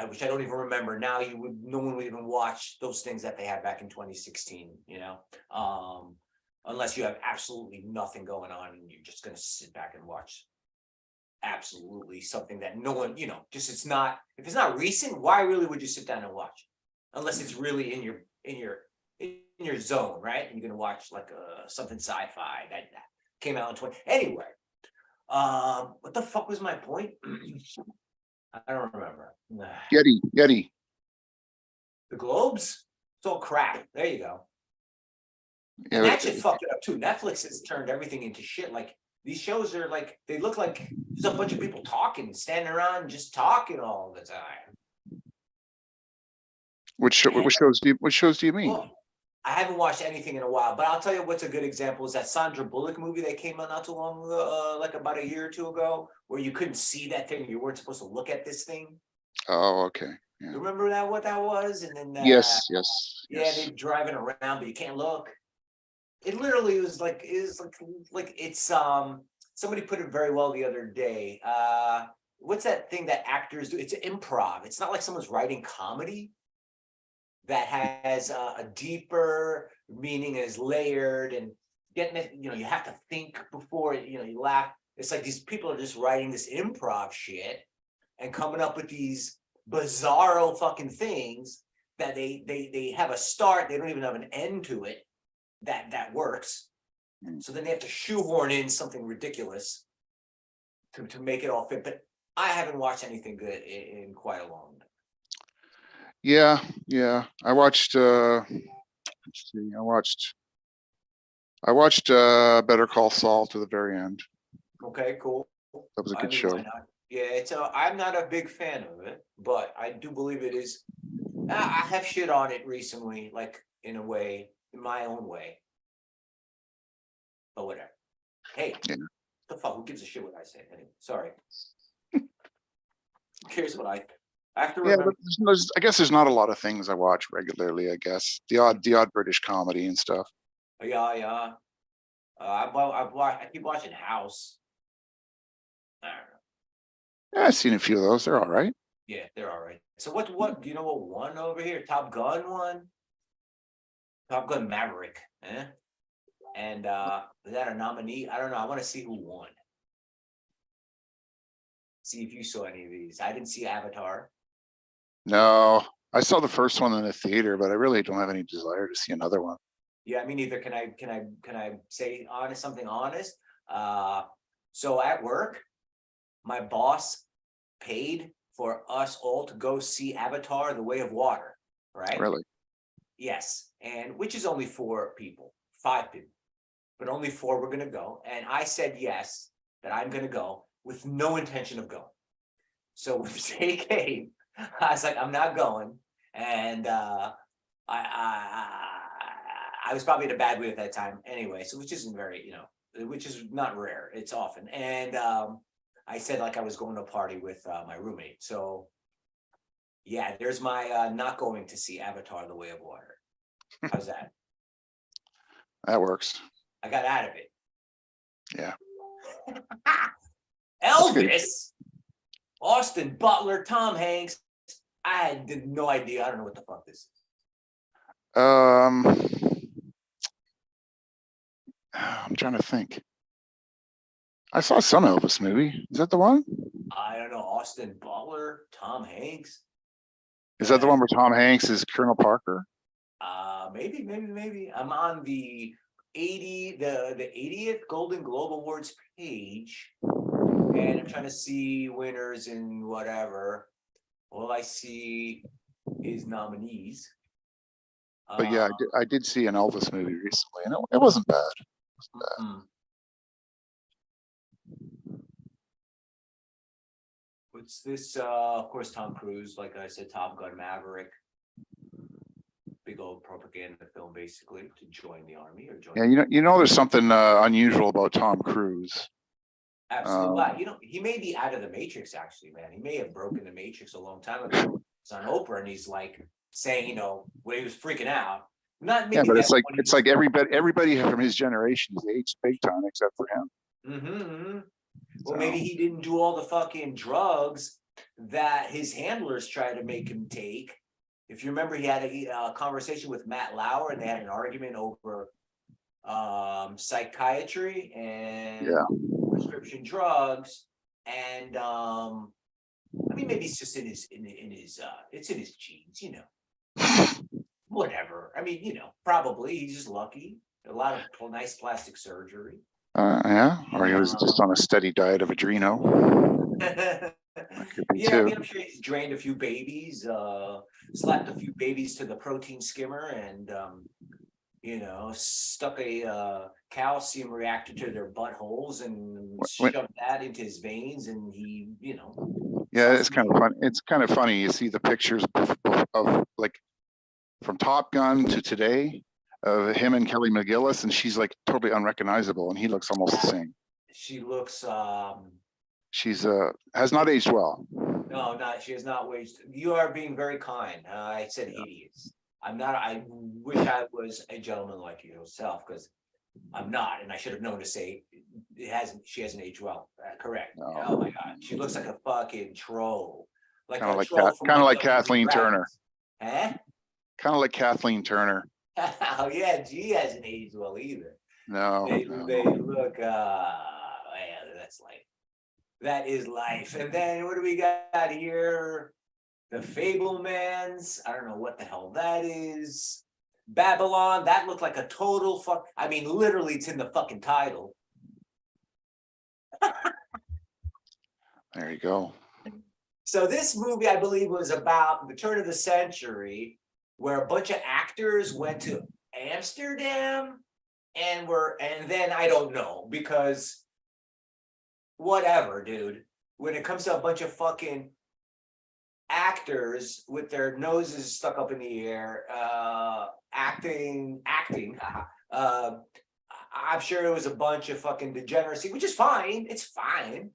which I don't even remember now. No one would even watch those things that they had back in 2016. Unless you have absolutely nothing going on and you're just gonna sit back and watch absolutely something that no one, just if it's not recent, why really would you sit down and watch? Unless it's really in your zone, right? And you're gonna watch like something sci-fi that came out in 20. Anyway, what the fuck was my point? I don't remember. Yeti. The Globes? It's all crap. There you go. Yeah, And that shit fucked it up too. Netflix has turned everything into shit. Like these shows are like they look like there's a bunch of people talking, standing around, just talking all the time. What shows do you mean? Well, I haven't watched anything in a while, but I'll tell you what's a good example is that Sandra Bullock movie that came out not too long ago, like about a year or two ago, where you couldn't see that thing. You weren't supposed to look at this thing. Oh, okay. Yeah. You remember what that was? And then Yes. yeah, they're driving around, but you can't look. It literally was like it's somebody put it very well the other day. What's that thing that actors do? It's improv. It's not like someone's writing comedy that has a deeper meaning and is layered and getting it, you have to think before you laugh. It's like these people are just writing this improv shit and coming up with these bizarro fucking things that they have a start, they don't even have an end to it that works. So then they have to shoehorn in something ridiculous to make it all fit. But I haven't watched anything good in quite a long time. Yeah. I watched let's see, I watched Better Call Saul to the very end. Okay, cool. That was a I good mean, show. why not? Yeah, I'm not a big fan of it, but I do believe it is. I have shit on it recently, like in a way, in my own way. But whatever. Hey, Yeah. the fuck? Who gives a shit what I say? Anyway, sorry. Who cares what I have to Yeah, remember. but I guess there's not a lot of things I watch regularly. I guess the odd British comedy and stuff. Yeah, yeah. I keep watching House. I don't know. Yeah, I've seen a few of those. They're all right. Yeah, they're all right. So what do you know what won over here? Top Gun won? Top Gun Maverick, eh? And is that a nominee? I don't know. I want to see who won. See if you saw any of these. I didn't see Avatar. No, I saw the first one in the theater, but I really don't have any desire to see another one. Yeah, me neither. Can I say something honest? So at work, my boss paid for us all to go see Avatar: The Way of Water, right? Really? Yes, and which is only 4 people, 5 people, but only 4 were gonna go. And I said yes, that I'm gonna go with no intention of going. So when they came, I was like, I'm not going. And I was probably in a bad mood at that time anyway, so which isn't very, which is not rare. It's often. And I said like I was going to a party with my roommate. So yeah, there's my not going to see Avatar: The Way of Water. How's that? That works. I got out of it. Yeah. Elvis, Austin Butler, Tom Hanks. I had no idea. I don't know what the fuck this is. I'm trying to think. I saw some Elvis movie. Is that the one? I don't know. Austin Butler, Tom Hanks. Is that the one where Tom Hanks is Colonel Parker? Maybe. I'm on the 80th Golden Globe Awards page, and I'm trying to see winners and whatever. All I see is nominees. But yeah, I did see an Elvis movie recently, and it wasn't bad. What's this? Of course, Tom Cruise, like I said, Top Gun Maverick. Big old propaganda film, basically, to join the army or join. Yeah, you know, there's something unusual about Tom Cruise. Absolutely. He may be out of the Matrix, actually, man. He may have broken the Matrix a long time ago. It's on Oprah, and he's like saying, when he was freaking out. Not maybe. Yeah, but it's like everybody from his generation is aged big time except for him. Well, maybe he didn't do all the fucking drugs that his handlers tried to make him take. If you remember, he had a conversation with Matt Lauer, and they had an argument over psychiatry and prescription drugs. And I mean, maybe it's just in his it's in his genes, whatever. I mean, probably he's just lucky. A lot of nice plastic surgery. Yeah, or he was just on a steady diet of Adreno. Yeah, I mean, I'm sure he's drained a few babies, slapped a few babies to the protein skimmer, and stuck a calcium reactor to their buttholes and shoved that into his veins, and he, Yeah, it's kind of fun. It's kind of funny. You see the pictures of like from Top Gun to today of him and Kelly McGillis, and she's like totally unrecognizable, and he looks almost the same. She looks. She's has not aged well. No, she has not aged. You are being very kind. I said hideous. I'm not. I wish I was a gentleman like yourself, because I'm not, and I should have known to say she hasn't aged well. Correct. No. Oh my God, she looks like a fucking troll. Kind of like Kathleen Turner. Huh? Kind of like Kathleen Turner. Oh yeah, she hasn't aged well either. No. They look. Yeah, that's life. That is life. And then what do we got here? The Fablemans. I don't know what the hell that is. Babylon. That looked like a total fuck. I mean, literally, it's in the fucking title. There you go. So this movie, I believe, was about the turn of the century, where a bunch of actors went to Amsterdam and then I don't know, because whatever, dude. when it comes to a bunch of fucking actors with their noses stuck up in the air, acting, I'm sure it was a bunch of fucking degeneracy, which is fine. It's fine.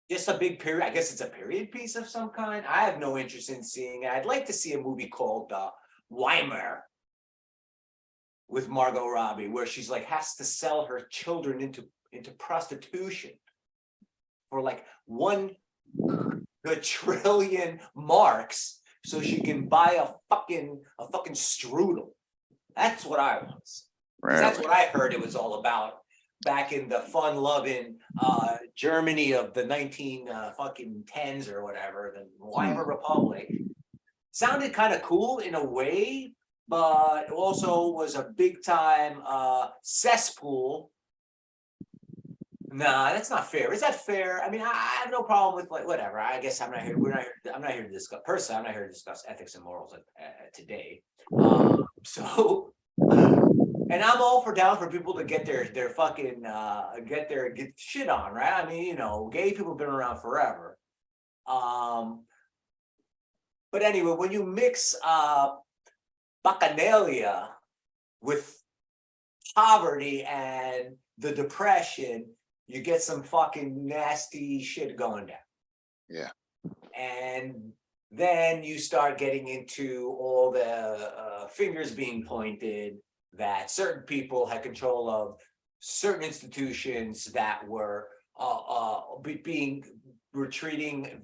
Just a big period. I guess it's a period piece of some kind. I have no interest in seeing it. I'd like to see a movie called Weimar with Margot Robbie, where she's like has to sell her children into prostitution for like 1 trillion marks so she can buy a fucking strudel. That's what I was. That's what I heard it was all about back in the fun-loving Germany of the 10s or whatever, the Weimar Republic. Sounded kind of cool in a way, but also was a big-time cesspool. Nah, that's not fair. Is that fair? I mean, I have no problem with like whatever. I guess I'm not here. I'm not here to discuss. Personally, I'm not here to discuss ethics and morals today. And I'm all for down for people to get their fucking get shit on, right? I mean, you know, gay people have been around forever. But anyway, when you mix bacchanalia with poverty and the depression, you get some fucking nasty shit going down. Yeah. And then you start getting into all the fingers being pointed that certain people had control of certain institutions that were treating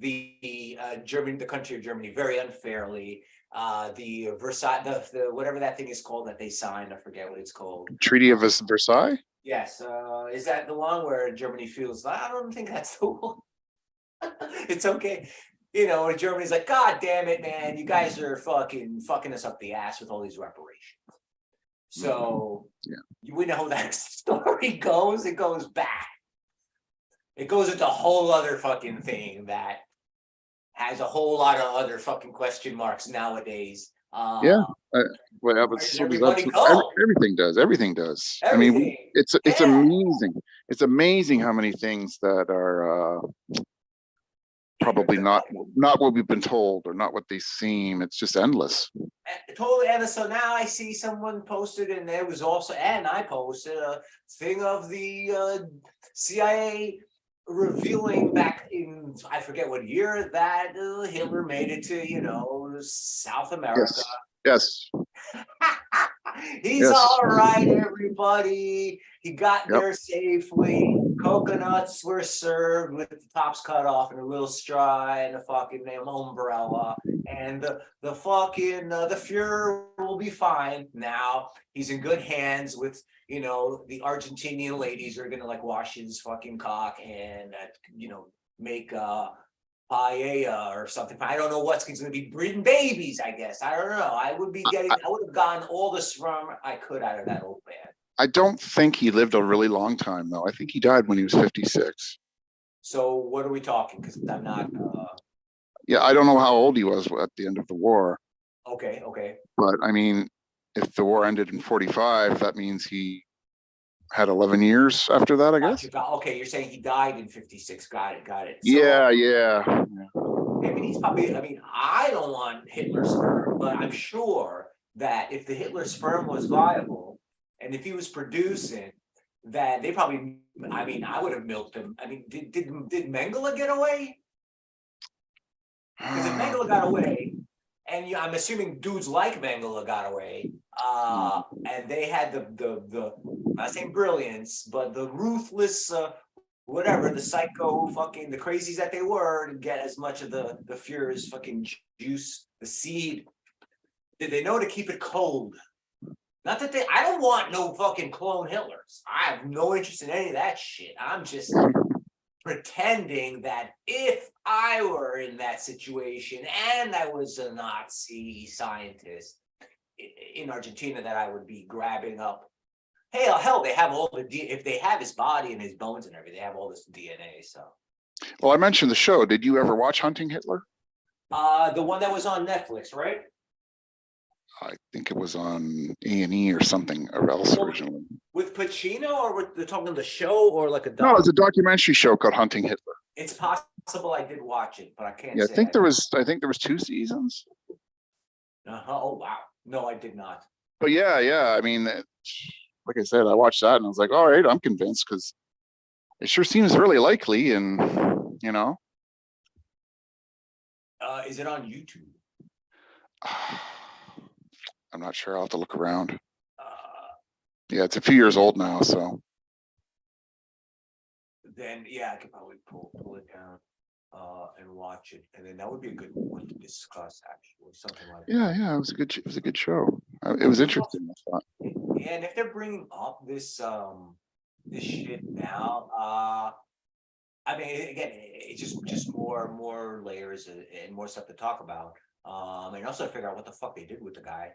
the country of Germany very unfairly. The Versailles, the whatever that thing is called that they signed, I forget what it's called. Treaty of Versailles? Yes. Is that the one where Germany feels, I don't think that's the one. It's okay. You know, Germany's like, God damn it, man, you guys are fucking us up the ass with all these reparations. So we know how that story goes. It goes back. It goes into a whole other fucking thing that has a whole lot of other fucking question marks nowadays. Well, everything does. Everything does. I mean, it's amazing. It's amazing how many things that are probably not what we've been told or not what they seem. It's just endless. Totally endless. So now I see someone posted, and there was also, and I posted a thing of the CIA revealing back in, I forget what year, that Hitler made it to, you know, South America. Yes. He's all right, everybody. He got there safely. Coconuts were served with the tops cut off and a little straw and a fucking umbrella. And the fucking the Fuhrer will be fine. Now he's in good hands with, you know, the Argentinian ladies are gonna like wash his fucking cock and you know, make paella or something. I don't know what's going to be breeding babies, I guess. I don't know. I would have gotten all the sperm I could out of that old man. I don't think he lived a really long time, though. I think he died when he was 56. So what are we talking? Because I'm not. Yeah, I don't know how old he was at the end of the war. Okay. But I mean, if the war ended in 45, that means he had 11 years after that, I guess. Okay, you're saying he died in 56. Got it. So, yeah. I mean, he's probably, I mean, I don't want Hitler's sperm, but I'm sure that if the Hitler sperm was viable and if he was producing, that they probably, I mean, I would have milked him. I mean, did Mengele get away? Because if Mengele got away, and I'm assuming dudes like Mengele got away, and they had the not saying brilliance, but the ruthless, whatever, the psycho fucking, the crazies that they were to get as much of the Fuhrer's fucking juice, the seed. Did they know to keep it cold? Not that I don't want no fucking clone Hitlers. I have no interest in any of that shit. I'm just pretending that if I were in that situation and I was a Nazi scientist in Argentina, that I would be grabbing up. Hey, hell, they have all the if they have his body and his bones and everything, they have all this DNA. So, well, I mentioned the show. Did you ever watch Hunting Hitler? The one that was on Netflix, right? I think it was on A&E or something else originally. With Pacino, or with they're talking the show, or like a No, doc? it's a documentary show called Hunting Hitler. It's possible I did watch it, but I can't Yeah, say. I think there was 2 seasons. Oh wow, no, I did not. But yeah, I mean, like I said, I watched that and I was like, all right, I'm convinced, because it sure seems really likely, and you know. Is it on YouTube? I'm not sure. I'll have to look around. Uh, Yeah, it's a few years old now, so then yeah, I could probably pull it down and watch it, and then that would be a good one to discuss, actually, something like that. yeah, it was a good show. It was interesting, I thought. Yeah, and if they're bringing up this shit now, I mean, again, it's just more layers and more stuff to talk about. And also figure out what the fuck they did with the guy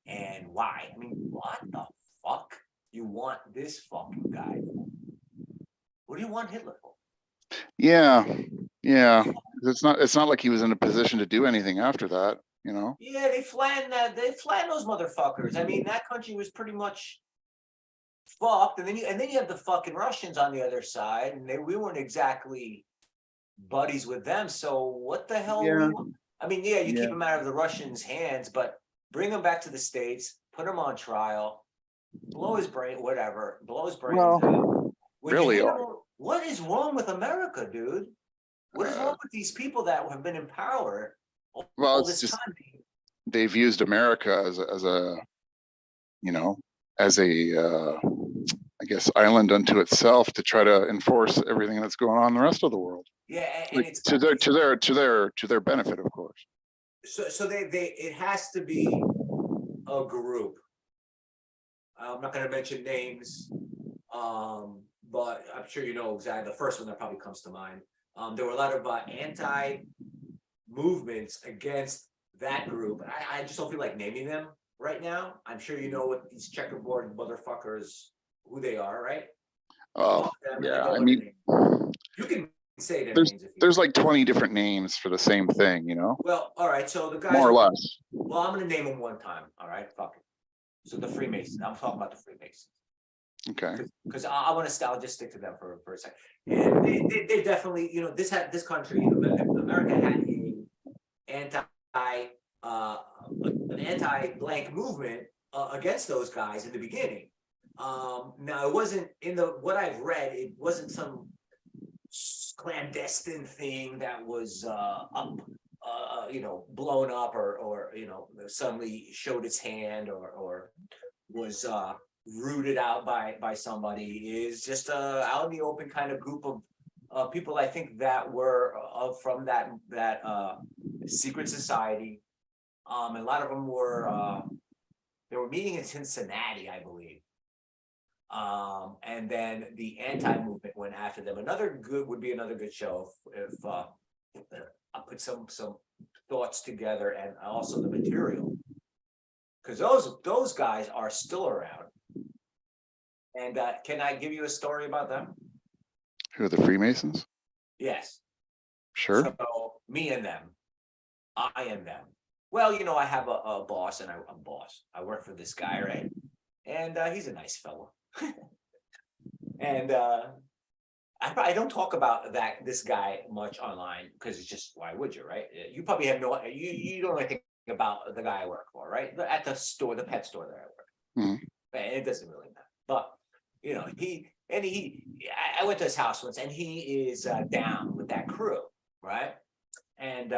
and why. I mean, what the fuck you want this fucking guy for? What do you want Hitler for? Yeah. It's not like he was in a position to do anything after that, you know. Yeah, they flattened those motherfuckers. I mean, that country was pretty much fucked, and then you have the fucking Russians on the other side, and we weren't exactly buddies with them. So what the hell? Yeah. I mean, yeah, you Yeah. keep him out of the Russians' hands, but bring him back to the States, put him on trial, blow his brain, whatever, blow his brains out. Well, When you really, hit him, what is wrong with America, dude? What is wrong with these people that have been in power well, all it's this just time? they've used America as a you know, as a I guess island unto itself to try to enforce everything that's going on in the rest of the world. Yeah, and Like, it's to their benefit, of course. so they it has to be a group. I'm not going to mention names, but I'm sure you know exactly the first one that probably comes to mind. There were a lot of anti movements against that group. I just don't feel like naming them right now. I'm sure you know what these checkerboard motherfuckers, who they are, right? Oh, yeah. I mean, you can say their there's names if you there's like 20 different names for the same thing, you know. Well, all right. So the guys More or less. Well, I'm going to name them one time. All right, fuck it. So the Freemasons. I'm talking about the Freemasons. Okay. Because I want to just stick to them for a second. And they definitely, you know, this country, America had an anti-blank movement against those guys in the beginning. Now it wasn't what I've read. It wasn't some clandestine thing that was blown up or suddenly showed its hand or was rooted out by somebody. Is just out in the open kind of group of people, I think, that were from that secret society. A lot of them were they were meeting in Cincinnati, I believe. And then the anti-movement went after them. Another good show if I put some thoughts together, and also the material, because those guys are still around. And can I give you a story about them? Who are the Freemasons? Yes. Sure. So me and them, I and them. Well, you know, I have a boss, and I'm boss. I work for this guy, right? And he's a nice fellow. And I don't talk about this guy much online, because it's just, why would you, right? You probably have you don't know anything about the guy I work for, right? At the store, the pet store that I work. Mhm. And it doesn't really matter. But you know, I went to his house once, and he is down with that crew, right? And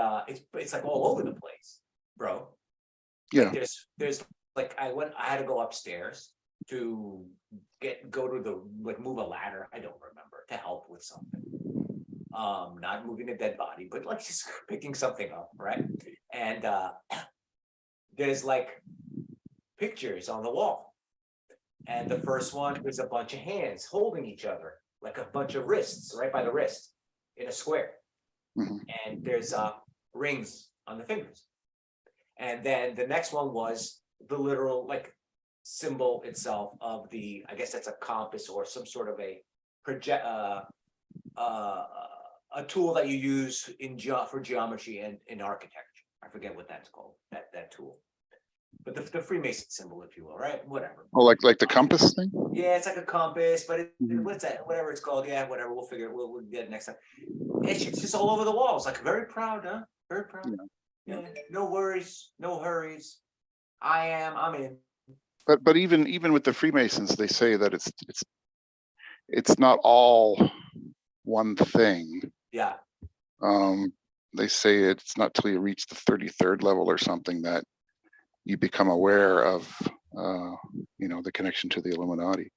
it's like all over the place, bro. Yeah. Like there's like I had to go upstairs to move a ladder. I don't remember, to help with something. Not moving a dead body, but like just picking something up, right? And there's like pictures on the wall. And the first one is a bunch of hands holding each other, like a bunch of wrists, right by the wrist, in a square. Mhm. And there's rings on the fingers. And then the next one was the literal like symbol itself of I guess that's a compass or some sort of a tool that you use for geometry and in architecture. I forget what that's called, that tool. but the Freemason symbol, if you will, right? Whatever. Oh, like the compass thing? Yeah, it's like a compass, but Mhm. what's that? Whatever it's called. Yeah, whatever. We'll figure it. We'll get it next time. It's just all over the walls. Like very proud, huh? Very proud. Yeah. Yeah. No worries, no hurries. I'm in. But even with the Freemasons, they say that it's not all one thing. Yeah. They say it's not till you reach the 33rd level or something that you become aware of the connection to the Illuminati.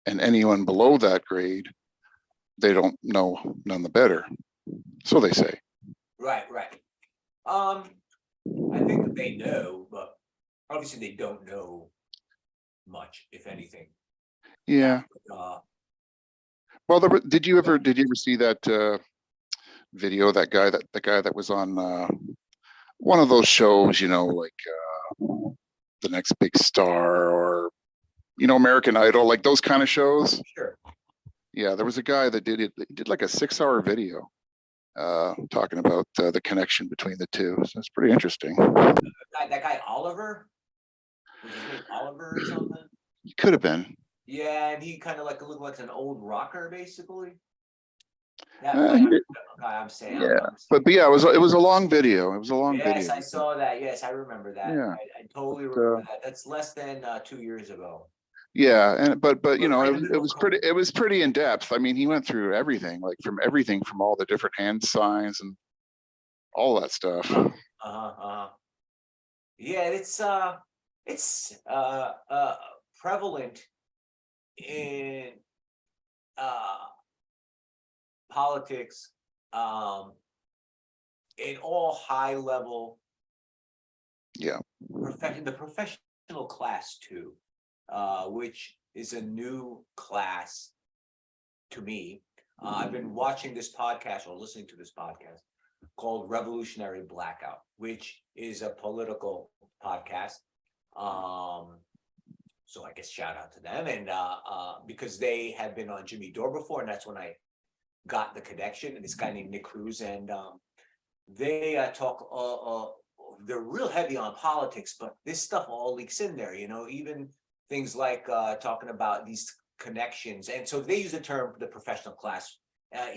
And anyone below that grade, they don't know none the better. So they say. Right. I think that they know, but obviously they don't know much, if anything. Yeah. Well, did you ever see that video? The guy that was on one of those shows, like The Next Big Star, or American Idol, like those kind of shows. Sure. Yeah, there was a guy that did it. He did like a 6-hour video talking about the connection between the two. So it's pretty interesting. That guy Oliver. Was his name Oliver or something? He could have been. Yeah, and he kind of like looked like an old rocker, basically. That guy I'm saying. Yeah, but yeah, it was a long video. It was a long video. Yes, I saw that. Yes, I remember that. Yeah. I totally remember that. That's less than 2 years ago. Yeah, but Right it was pretty in depth. I mean, he went through everything, like from all the different hand signs and all that stuff. Yeah, it's prevalent in politics, in all high level. Yeah. The professional class too, which is a new class to me. I've been watching this podcast or listening to this podcast called Revolutionary Blackout, which is a political podcast. So I guess shout out to them, and because they had been on Jimmy Dore before, and that's when I got the connection. And this guy named Nick Cruz, and they talk. They're real heavy on politics, but this stuff all leaks in there. Even things like talking about these connections, and so they use the term the professional class.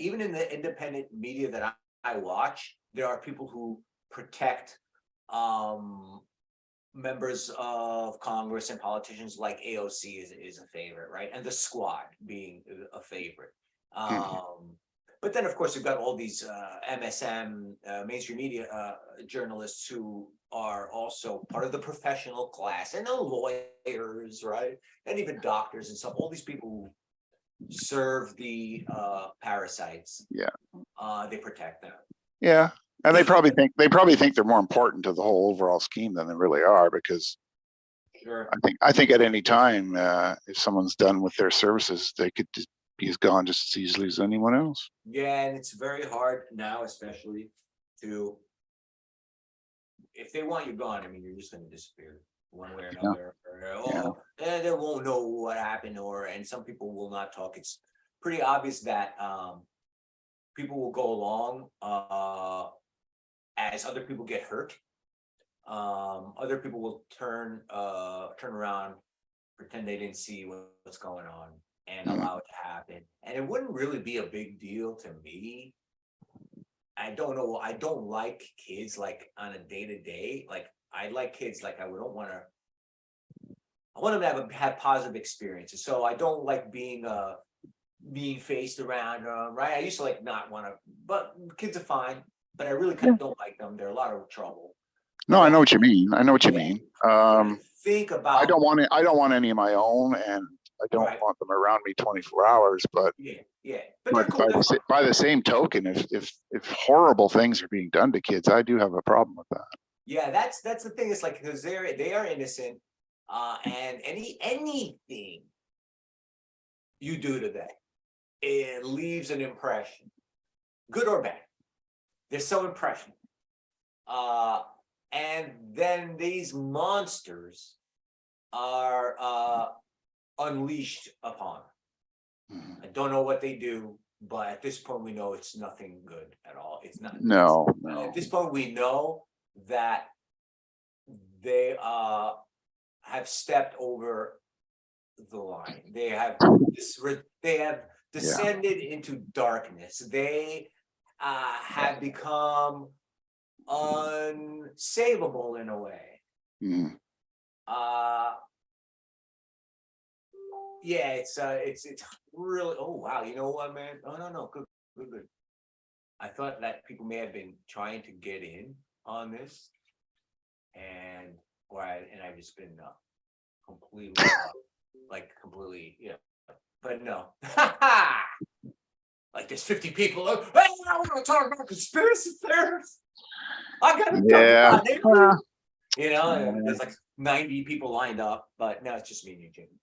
Even in the independent media that I watch, there are people who protect members of Congress and politicians, like AOC is a favorite, right? And the Squad being a favorite. But then, of course, you've got all these MSM, mainstream media journalists who are also part of the professional class, and the lawyers, right? And even doctors and stuff. All these people who serve the parasites. Yeah. They protect them. Yeah. And they probably think they're more important to the whole overall scheme than they really are, because Sure. I think at any time, if someone's done with their services, they could just be as gone just as easily as anyone else. Yeah, and it's very hard now, especially if they want you gone, I mean, you're just going to disappear one way or another. And they won't know what happened, and some people will not talk. It's pretty obvious that people will go along as other people get hurt. Other people will turn around, pretend they didn't see what's going on, and allow it to happen. And it wouldn't really be a big deal to me. I don't know. I don't like kids like on a day-to-day. Like I like kids like I want them to have positive experiences. So I don't like being faced around, right? I used to like not want to, but kids are fine. But I really kind of don't like them. They're a lot of trouble. No, I know what you mean. Think about. I don't want any of my own, and I don't want them around me 24 hours. But But cool. by the same token, if horrible things are being done to kids, I do have a problem with that. Yeah, that's the thing. It's like, because they are innocent, and anything you do to them, it leaves an impression, good or bad. They're so impressionable. And then these monsters are unleashed upon. I don't know what they do, but at this point we know it's nothing good at all. It's not. No. At this point we know that they have stepped over the line. They have descended into darkness. They have become unsavable in a way. Mhm. Yeah, it's really, oh wow, you know what, man? Oh no, good. I thought that people may have been trying to get in on this, and I've just been completely completely, but no. Like there's 50 people. Hey, I want to talk about conspiracy theories. I got to talk Yeah. about it. And there's like 90 people lined up, but now it's just me and you, Jimmy.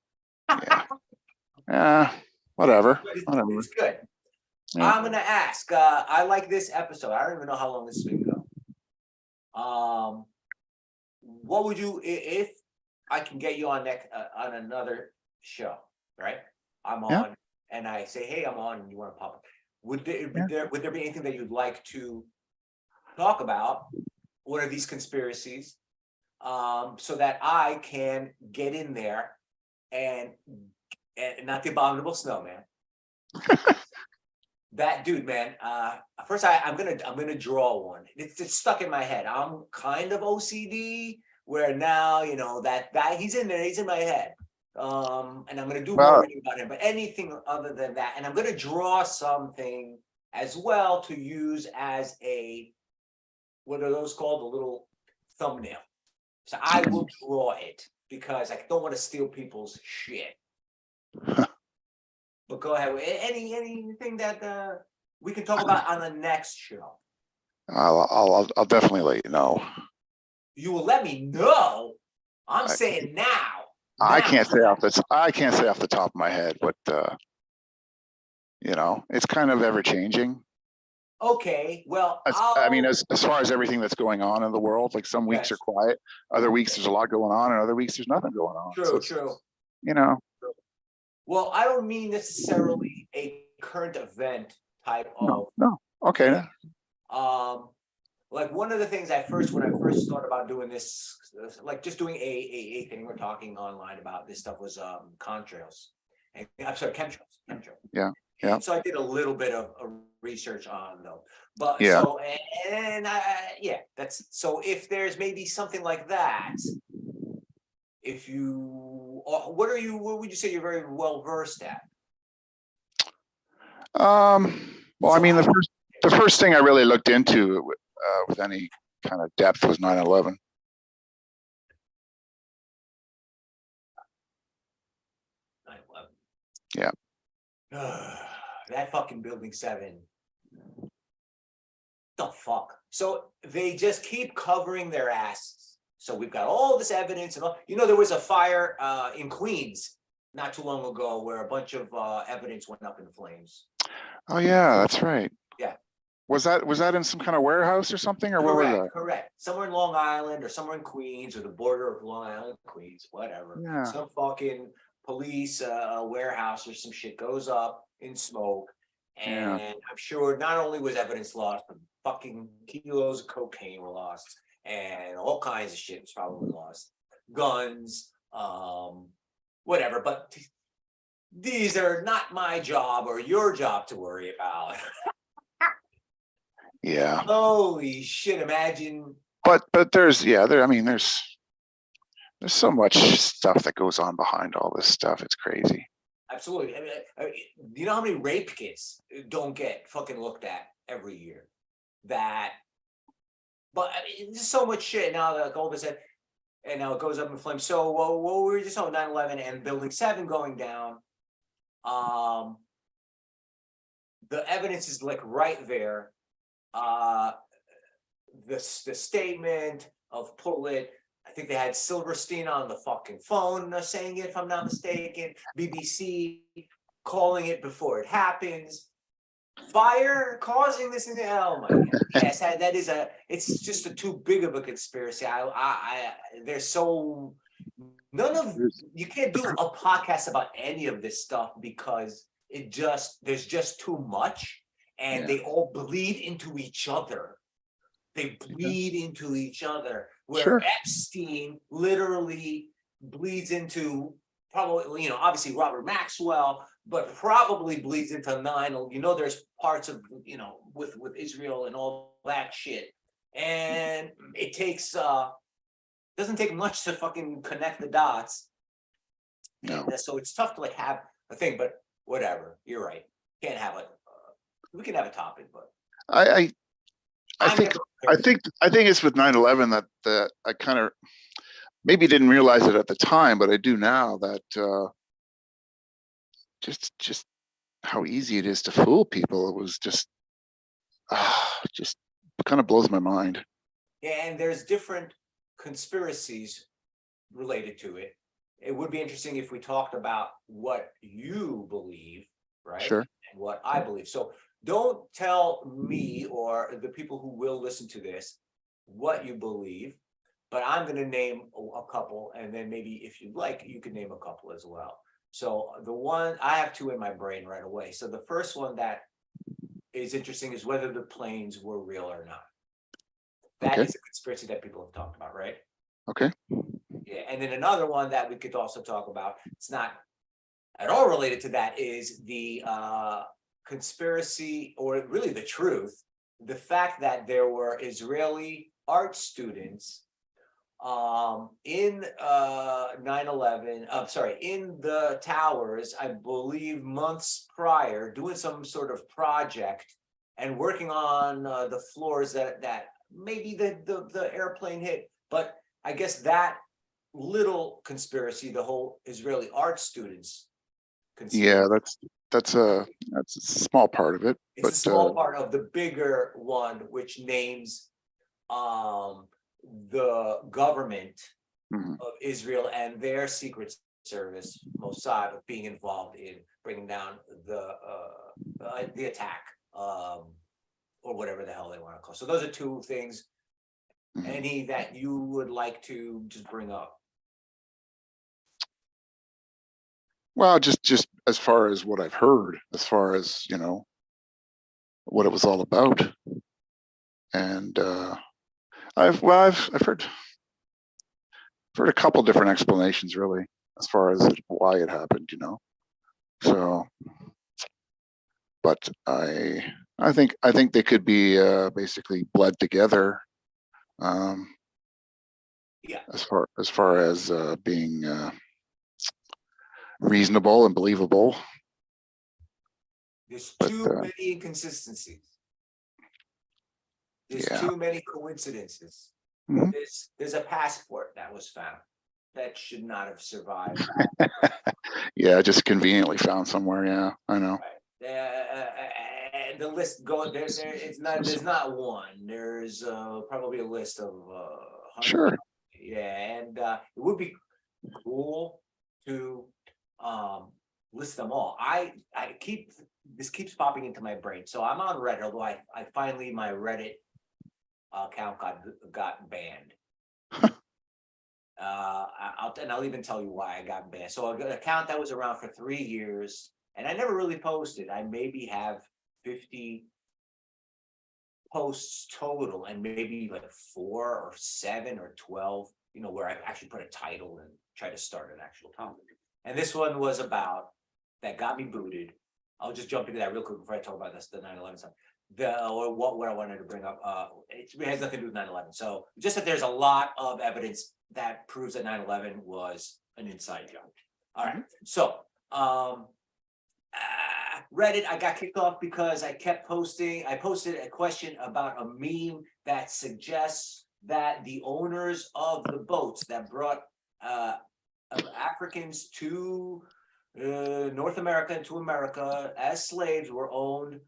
Yeah. Whatever. But Whatever. it's good. Yeah. I'm gonna ask. I like this episode. I don't even know how long this has been go. What would you if I can get you on on another show, right? I'm Yeah. on, and I say, hey, I'm on, and you want to pop up. Would Yeah. there be anything that you'd like to talk about? What are these conspiracies? So that I can get in there and not the abominable snowman. That dude, man. First, I'm gonna draw one. It's stuck in my head. I'm kind of OCD, where now that guy. He's in there. He's in my head. And I'm gonna do more Well, reading about him. But anything other than that, and I'm gonna draw something as well to use as a, what are those called? A little thumbnail. So I will draw it because I don't want to steal people's shit. But go ahead. Anything that we can talk about on the next show. I'll definitely let you know. You will let me know. I'm I- saying now. I can't say off the top of my head, but it's kind of ever changing. Okay. Well, I mean, as far as everything that's going on in the world, like some weeks Yes. are quiet, other weeks there's a lot going on, and other weeks there's nothing going on. So true. it's, Well, I don't mean necessarily a current event type of. no. Okay. Like one of the things when I first thought about doing this, like just doing a thing we're talking online about this stuff was contrails. And I'm sorry, chemtrails. Yeah. And so I did a little bit of research on them. But Yeah. so that's so if there's maybe something like that, what would you say you're very well versed at? Well, I mean, the first thing I really looked into with any kind of depth was 9/11. Yeah. That fucking building 7. The fuck? So they just keep covering their asses. So we've got all this evidence and all. There was a fire in Queens not too long ago where a bunch of evidence went up in flames. Oh yeah, that's right. Yeah. Was that in some kind of warehouse or something, or what was that? Correct. Somewhere in Long Island or somewhere in Queens or the border of Long Island, Queens, whatever. Yeah. Some fucking police warehouse or some shit goes up in smoke. And I'm sure not only was evidence lost, but fucking kilos of cocaine were lost. And all kinds of shit was probably lost. Guns, whatever. But these are not my job or your job to worry about. Yeah. Holy shit, imagine. But there's so much stuff that goes on behind all this stuff. It's crazy. Absolutely. I mean, you know how many rape kits don't get fucking looked at every year? But I mean, there's so much shit now that all of a sudden, and now it goes up in flames. So what we were just on 9/11 and Building 7 going down. The evidence is like right there. The statement of Pullet. I think they had Silverstein on the fucking phone saying it, if I'm not mistaken. BBC calling it before it happens. Fire causing this in the oh my god. Yes, that is it's just too big of a conspiracy. There's so you can't do a podcast about any of this stuff because there's just too much and they all bleed into each other. they bleed into each other, where Sure. Epstein literally bleeds into probably, obviously Robert Maxwell, but probably bleeds into there's parts of, with Israel and all that shit. And it doesn't take much to fucking connect the dots. No. And so it's tough to like have a thing, but whatever, you're right. Can't have we can have a topic, but I I'm think never- I think it's with 9/11 that I kind of maybe didn't realize it at the time, but I do now that just how easy it is to fool people. It was just kind of blows my mind. and there's different conspiracies related to it. It would be interesting if we talked about what you believe, right? Sure. And what I believe. So don't tell me or the people who will listen to this what you believe, but I'm going to name a couple, and then maybe if you'd like, you can name a couple as well. So the one I have two in my brain right away. So the first one that is interesting is whether the planes were real or not. That Okay. is a conspiracy that people have talked about, right? Okay. Yeah, and then another one that we could also talk about, it's not at all related to that, is the conspiracy, or really the truth, the fact that there were Israeli art students in 9/11, I'm sorry, in the towers, I believe months prior, doing some sort of project and working on the floors that maybe the airplane hit. But I guess that little conspiracy, the whole Israeli art students conspiracy, Yeah, that's a small part of it, it's a but small part of the bigger one, which names the government mhm. of Israel and their secret service, Mossad, of being involved in bringing down the attack, or whatever the hell they want to call it. So those are two things. Mhm. Any that you would like to just bring up? Well, just as far as what I've heard, as far as what it was all about, and I've heard a couple different explanations really as far as why it happened, So, but I think they could be basically bled together. Yeah. As far as being reasonable and believable. There's But, too many inconsistencies. There's yeah. too many coincidences. Mhm. There's a passport that was found that should not have survived. Yeah, just conveniently found somewhere. Yeah, I know. And the list there's not one. There's probably a list of hundreds. Sure. Yeah, and it would be cool to list them all. This keeps popping into my brain. So I'm on Reddit, although I finally, my Reddit account got banned. I'll even tell you why I got banned. So an account that was around for 3 years, and I never really posted. I maybe have 50 posts total, and maybe like 4 or 7 or 12, where I actually put a title and try to start an actual topic. And this one was about, that got me booted. I'll just jump into that real quick before I talk about this, the 9/11 stuff. Or what I wanted to bring up. It has nothing to do with 9/11. So just that there's a lot of evidence that proves that 9/11 was an inside job. All right. So Reddit, I got kicked off because I kept posting. I posted a question about a meme that suggests that the owners of the boats that brought Africans to North America and to America as slaves were owned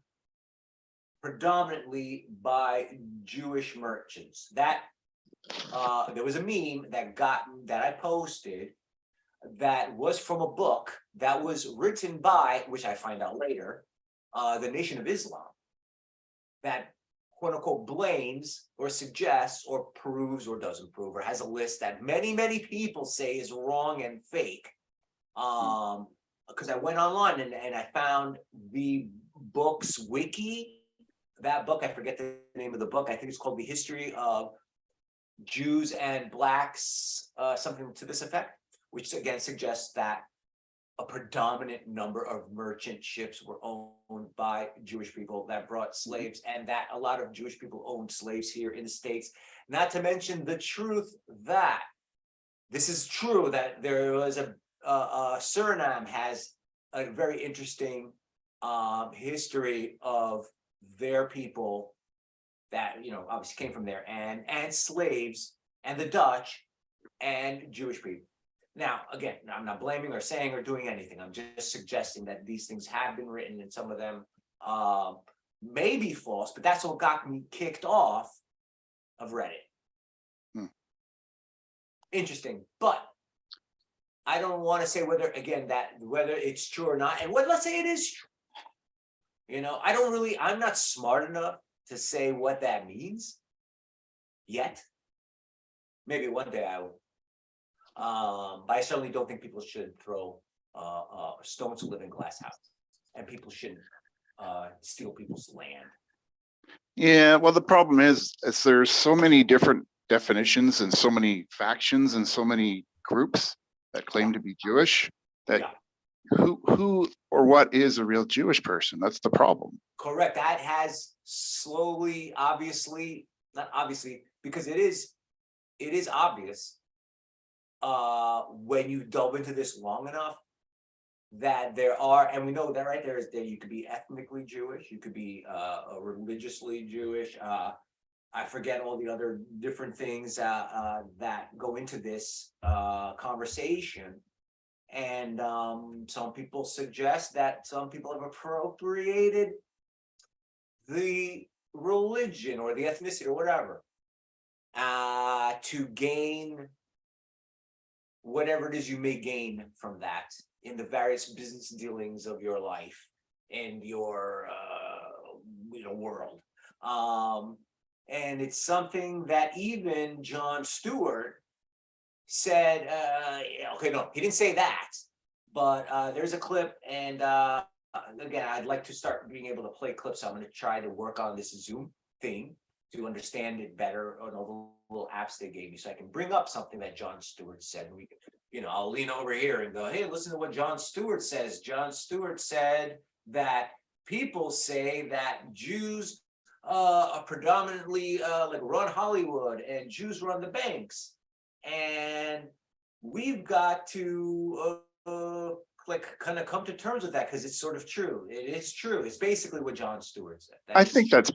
predominantly by Jewish merchants. That there was a meme that I posted that was from a book that was written by, which I find out later, the Nation of Islam, that quote unquote blames or suggests or proves or doesn't prove or has a list that many people say is wrong and fake. Because I went online and I found the book's wiki, that book, I forget the name of the book. I think it's called The History of Jews and Blacks, something to this effect, which again suggests that a predominant number of merchant ships were owned by Jewish people that brought slaves, and that a lot of Jewish people owned slaves here in the States. Not to mention the truth that this is true, that there was Suriname has a very interesting history of their people that, you know, obviously came from there, and slaves, and the Dutch, and Jewish people. Now, again, I'm not blaming or saying or doing anything. I'm just suggesting that these things have been written, and some of them may be false, but that's what got me kicked off of Reddit. Interesting, but I don't want to say whether it's true or not. And let's say it is true. You know, I'm not smart enough to say what that means yet. Maybe one day I will. But I certainly don't think people should throw stones to live in glass houses, and people shouldn't steal people's land. Yeah, well, the problem is there's so many different definitions and so many factions and so many groups that claim to be Jewish that who or what is a real Jewish person? That's the problem. Correct. That has slowly, not obviously, because it is obvious when you delve into this long enough that there are, and we know that right there you could be ethnically Jewish, you could be religiously Jewish. I forget all the other different things that go into this conversation. And some people suggest that some people have appropriated the religion or the ethnicity or whatever to gain whatever it is you may gain from that in the various business dealings of your life and your world. And it's something that even Jon Stewart said, okay, no, he didn't say that, but there's a clip, and again, I'd like to start being able to play clips, so I'm going to try to work on this Zoom thing to understand it better on all the little apps they gave me, so I can bring up something that Jon Stewart said. We can, I'll lean over here and go, hey, listen to what Jon Stewart says. Jon Stewart said that people say that Jews are predominantly like run Hollywood and Jews run the banks. And we've got to kind of come to terms with that because it's sort of true. It is true. It's basically what Jon Stewart said. I think that's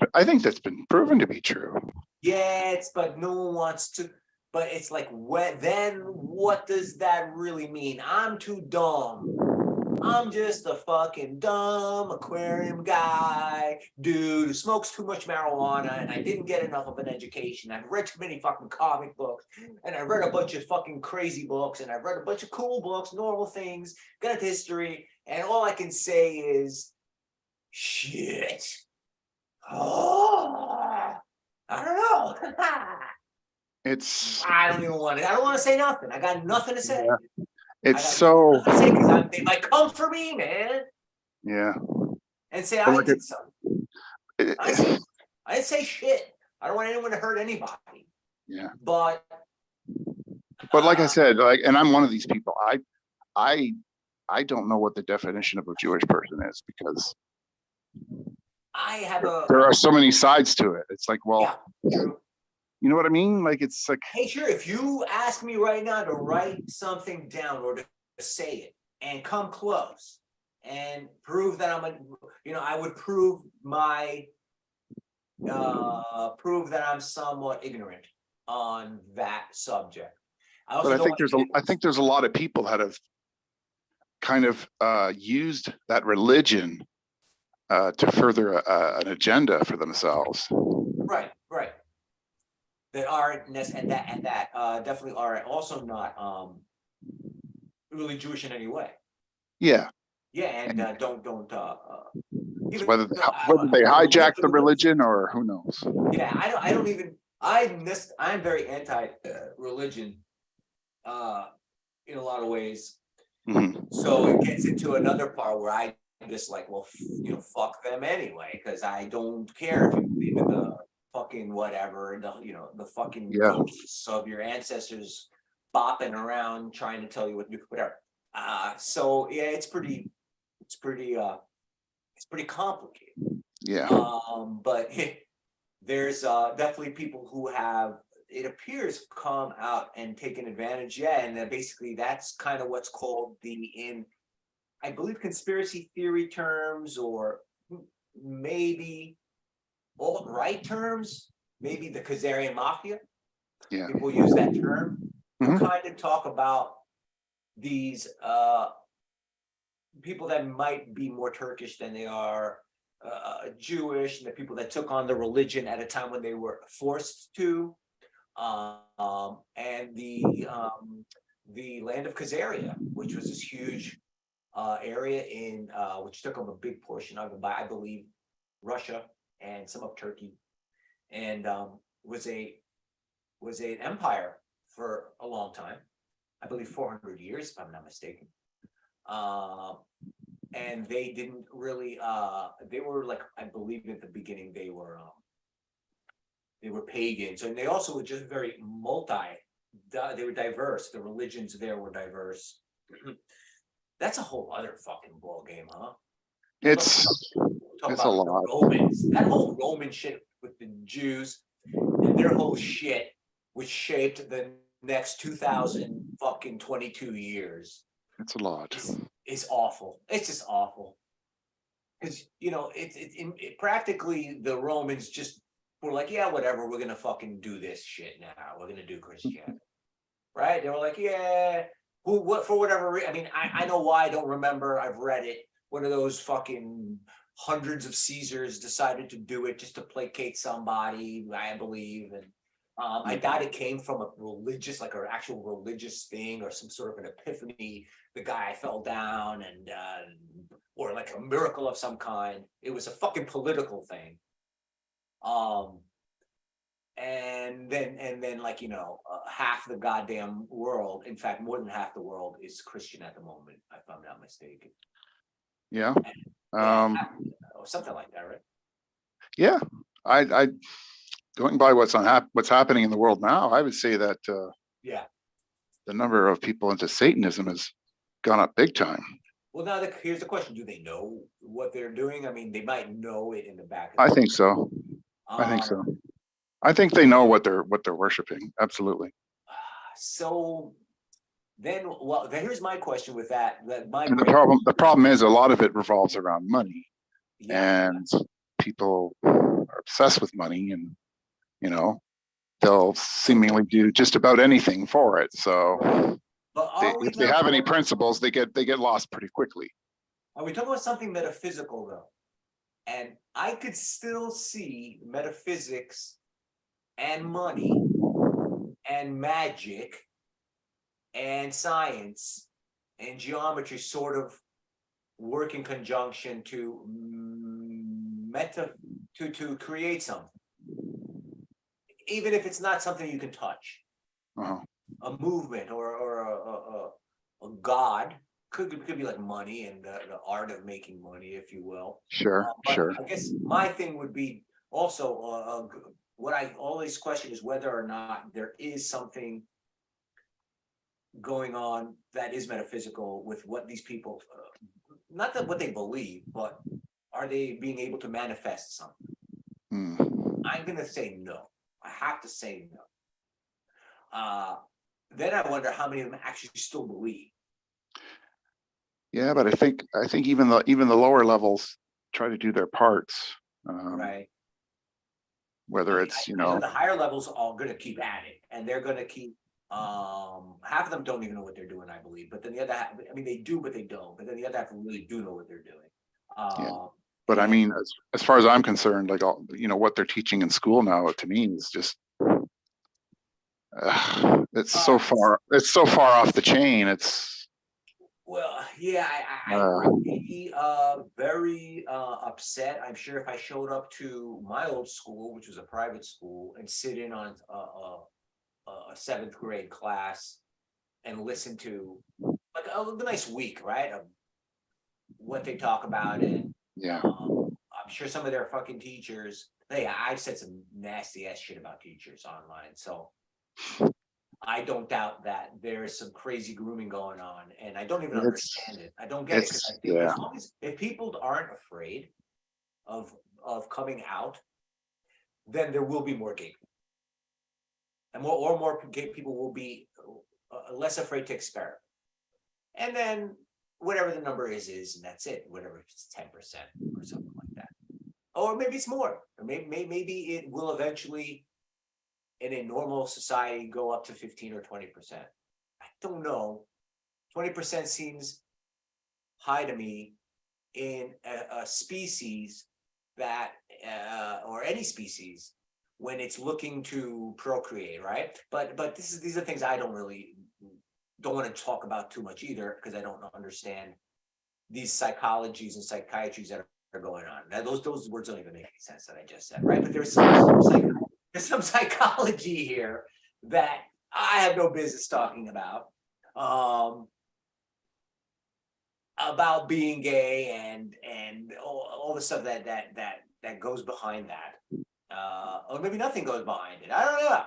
been proven to be true. Yeah, but no one wants to. But it's like, what does that really mean? I'm too dumb. I'm just a fucking dumb aquarium guy, dude, who smokes too much marijuana, and I didn't get enough of an education. I've read too many fucking comic books, and I read a bunch of fucking crazy books, and I've read a bunch of cool books, normal things, got into history, and all I can say is, shit. Oh, I don't know. I don't want to say nothing. I got nothing to say. Yeah. It's so. They might come for me, man. Yeah. And say I did something. I didn't say shit. I don't want anyone to hurt anybody. Yeah. But like I said, and I'm one of these people. I don't know what the definition of a Jewish person is because there are so many sides to it. It's like, well, yeah, true. You know what I mean? Like, it's like, hey, sure. If you ask me right now to write something down or to say it and come close and prove that I would prove that I'm somewhat ignorant on that subject. I think there's a lot of people that have kind of used that religion to further an agenda for themselves. Right. That aren't and that definitely are also not really Jewish in any way. Yeah. Yeah, and don't whether they hijack the religion or who knows. Yeah, I'm very anti-religion in a lot of ways. Mm-hmm. So it gets into another part where I just like, well, fuck them anyway, because I don't care if you believe in the fucking whatever, the fucking Yeah. ghosts of your ancestors bopping around trying to tell you what to do, whatever. So yeah, it's pretty complicated. Yeah. But there's definitely people who have, it appears, come out and taken advantage. Yeah, and then basically that's kind of what's called I believe, conspiracy theory terms, or maybe alt-right terms, maybe the Khazarian mafia. Yeah. People use that term to Mhm. kind of talk about these people that might be more Turkish than they are Jewish, and the people that took on the religion at a time when they were forced to, and the land of Khazaria, which was this huge area in which took up a big portion of it, by, I believe, Russia and some of Turkey, and was an empire for a long time. I believe 400 years, if I'm not mistaken. And they didn't really. They were like, I believe at the beginning they were pagans, and they also were just very they were diverse. The religions there were diverse. That's a whole other fucking ball game, huh? It's Talk a about the lot. Romans. That whole Roman shit with the Jews and their whole shit, which shaped the next 2022 years, It's a lot. is awful. It's just awful. Because it practically, the Romans just were like, yeah, whatever, we're gonna fucking do this shit now. We're gonna do Christianity, right? They were like, yeah, what, for whatever reason. I mean, I know why. I don't remember. I've read it. One of those fucking hundreds of Caesars decided to do it just to placate somebody, I believe, and I doubt it came from a religious, like an actual religious thing, or some sort of an epiphany. The guy fell down, and or like a miracle of some kind. It was a fucking political thing. And then like, half the goddamn world, in fact, more than half the world, is Christian at the moment, if I'm not mistaken. Yeah. Yeah, or something like that, right? Yeah. I going by what's happening in the world now, I would say that Yeah. the number of people into Satanism has gone up big time. Well, now here's the question: do they know what they're doing? I mean, they might know it in the back. I think so. I think so. I think they know what they're worshiping. Absolutely. So then, here's my question with that. And the problem is, a lot of it revolves around money, and people are obsessed with money, and they'll seemingly do just about anything for it. So if they have any principles, they get lost pretty quickly. Are we talking about something metaphysical though? And I could still see metaphysics and money and magic and science and geometry sort of work in conjunction to create something, even if it's not something you can touch. A movement or a god could be like money and the art of making money, if you will. Sure. I guess my thing would be also what I always question is whether or not there is something going on that is metaphysical with what these people, not that what they believe, but are they being able to manifest something? I'm gonna say no. I have to say no. Then I wonder how many of them actually still believe. Yeah, but I think even the lower levels try to do their parts. Right. Whether it's I know the higher levels are going to keep at it, and they're going to keep. Half of them don't even know what they're doing, I believe. But then the other half, I mean, they do, but they don't. But then the other half really do know what they're doing. Yeah. But I mean, as far as I'm concerned, like what they're teaching in school now, to me is just it's so far off the chain. It's I would be very upset. I'm sure if I showed up to my old school, which was a private school, and sit in on a 7th grade class and listen to like a nice week, right? what they talk about, and Yeah. I'm sure some of their fucking teachers. Hey, I've said some nasty ass shit about teachers online, so I don't doubt that there's some crazy grooming going on, and I don't even It's understand it. I don't get it because I think yeah. as long as if people aren't afraid of coming out, then there will be more gay people, and more gay people will be less afraid to experiment. And then whatever the number is, and that's it. Whatever, if it's 10% or something like that, or maybe it's more, or maybe it will eventually, in a normal society, go up to 15 or 20%. I don't know. 20% seems high to me in a species that, or any species, when it's looking to procreate, right? But these are things I don't want to talk about too much either, because I don't understand these psychologies and psychiatries that are going on. Now, those words don't even make any sense that I just said, right? But there's some psychology here that I have no business talking about. About being gay and all the stuff that goes behind that, or maybe nothing goes behind it. I don't know.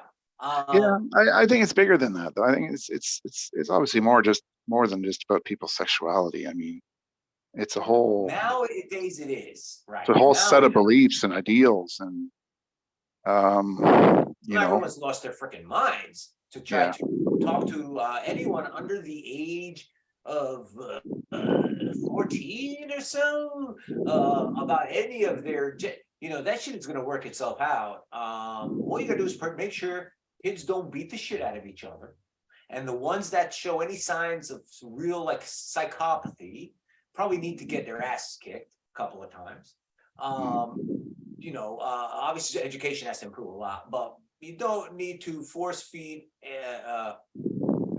Yeah, I think it's bigger than that, though. I think it's obviously more than just about people's sexuality. I mean, it's a whole Nowadays it is, right? it's a whole Now set of beliefs and ideals, and you know, everyone's lost their freaking minds to try yeah, to talk to anyone under the age of 14 or so about any of their, that shit is going to work itself out. All you got to do is make sure kids don't beat the shit out of each other. And the ones that show any signs of real like psychopathy probably need to get their asses kicked a couple of times. Obviously education has to improve a lot, but you don't need to force feed.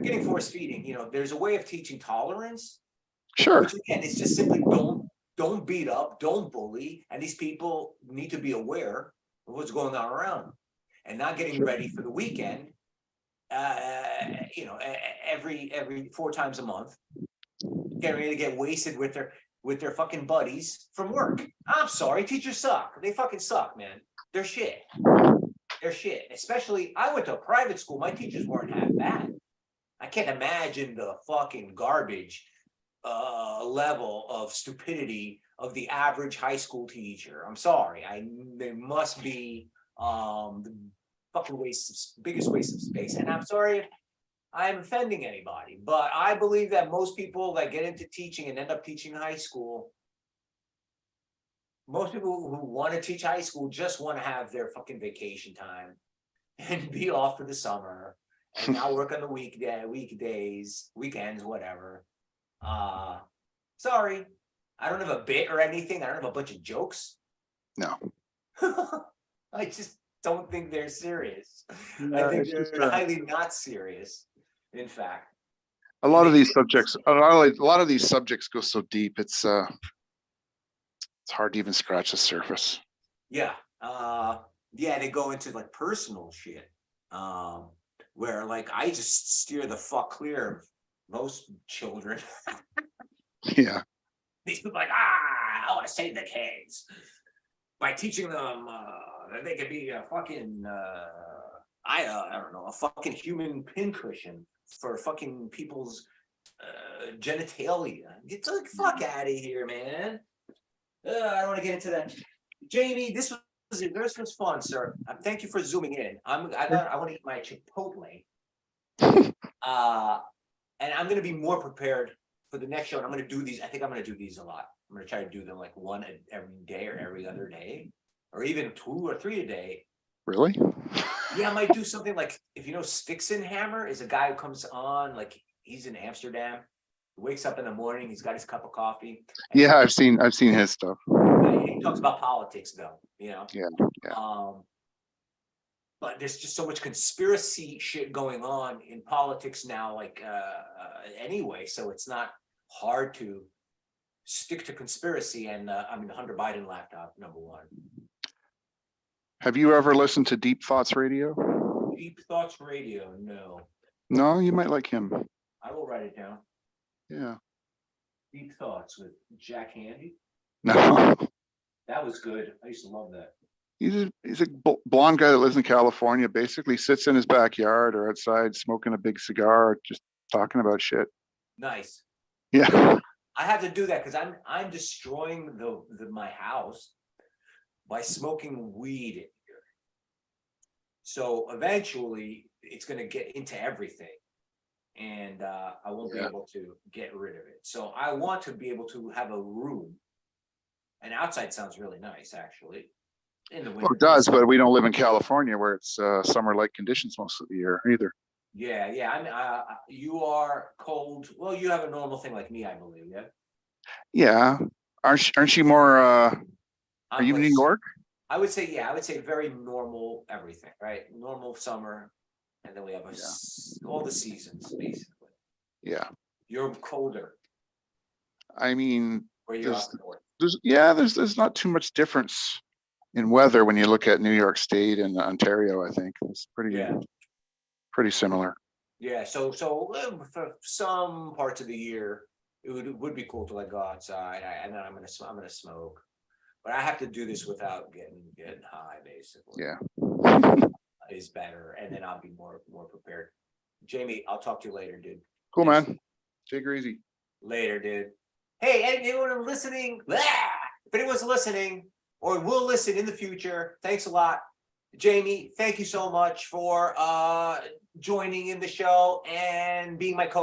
Getting force feeding, there's a way of teaching tolerance, sure, which again is just simply don't beat up, don't bully, and these people need to be aware of what's going on around them, and not getting ready for the weekend. Every 4 times a month, getting ready to get wasted with their fucking buddies from work. I'm sorry, teachers suck. They fucking suck, man. They're shit. Especially, I went to a private school. My teachers weren't half bad. I can't imagine the fucking garbage level of stupidity of the average high school teacher. I'm sorry. There must be the fucking biggest waste of space. And I'm sorry if I'm offending anybody, but I believe that most people that get into teaching and end up teaching high school, most people who want to teach high school just want to have their fucking vacation time and be off for the summer and not work on the weekdays, weekends, whatever. Sorry, I don't have a bit or anything. I don't have a bunch of jokes. no. I just don't think they're serious. Yeah, I think it's they're just, highly not serious, in fact. a lot of these subjects. A lot of these subjects go so deep. It's hard to even scratch the surface. Yeah. They go into like personal shit. Where like I just steer the fuck clear of most children. Yeah. These people are like, I want to save the kids by teaching them that they could be a fucking I don't know, a fucking human pincushion for fucking people's genitalia. Get the fuck out of here, man. I don't want to get into that. Jamie, this was fun, sir. Thank you for zooming in. I want to eat my Chipotle. And I'm going to be more prepared for the next show. And I'm going to do these. I think I'm going to do these a lot. I'm going to try to do them like one every day or every other day, or even 2 or 3 a day. Really? Yeah, I might do something like, if you know, Stixenhammer is a guy who comes on, like he's in Amsterdam. He wakes up in the morning. He's got his cup of coffee. Yeah, I've seen his stuff. He talks about politics, though. Yeah. But there's just so much conspiracy shit going on in politics now, like anyway. So it's not hard to stick to conspiracy. And the Hunter Biden laptop, number one. Have you ever listened to Deep Thoughts Radio? Deep Thoughts Radio, no. No, you might like him. I will write it down. Yeah. Deep Thoughts with Jack Handy. No, That was good. I used to love that. he's a blonde guy that lives in California, basically sits in his backyard or outside smoking a big cigar, just talking about shit. Nice. Yeah. I have to do that because I'm destroying my house by smoking weed in here. So eventually it's gonna get into everything. And I won't be Yeah. able to get rid of it. So I want to be able to have a room. And outside sounds really nice, actually. In the winter. Well, it does, but we don't live in California where it's summer-like conditions most of the year either. Yeah. I mean, you are cold. Well, you have a normal thing like me, I believe. Yeah. Yeah. Aren't you more, are I'm you in like, New York? I would say, yeah, I would say very normal everything, right? Normal summer. And then we have all the seasons, basically. Yeah. You're colder I mean, where you're up north. there's not too much difference in weather when you look at New York State and Ontario. I think it's pretty similar. Yeah, so for some parts of the year, it would be cool to like go outside. And then I'm gonna smoke, but I have to do this without getting high. Basically, Yeah. is better, and then I'll be more prepared. Jamie, I'll talk to you later, dude. Cool, man. Take her easy. Later, dude. Hey, anyone listening? Blah! If anyone's listening or will listen in the future, thanks a lot. Jamie, thank you so much for joining in the show and being my co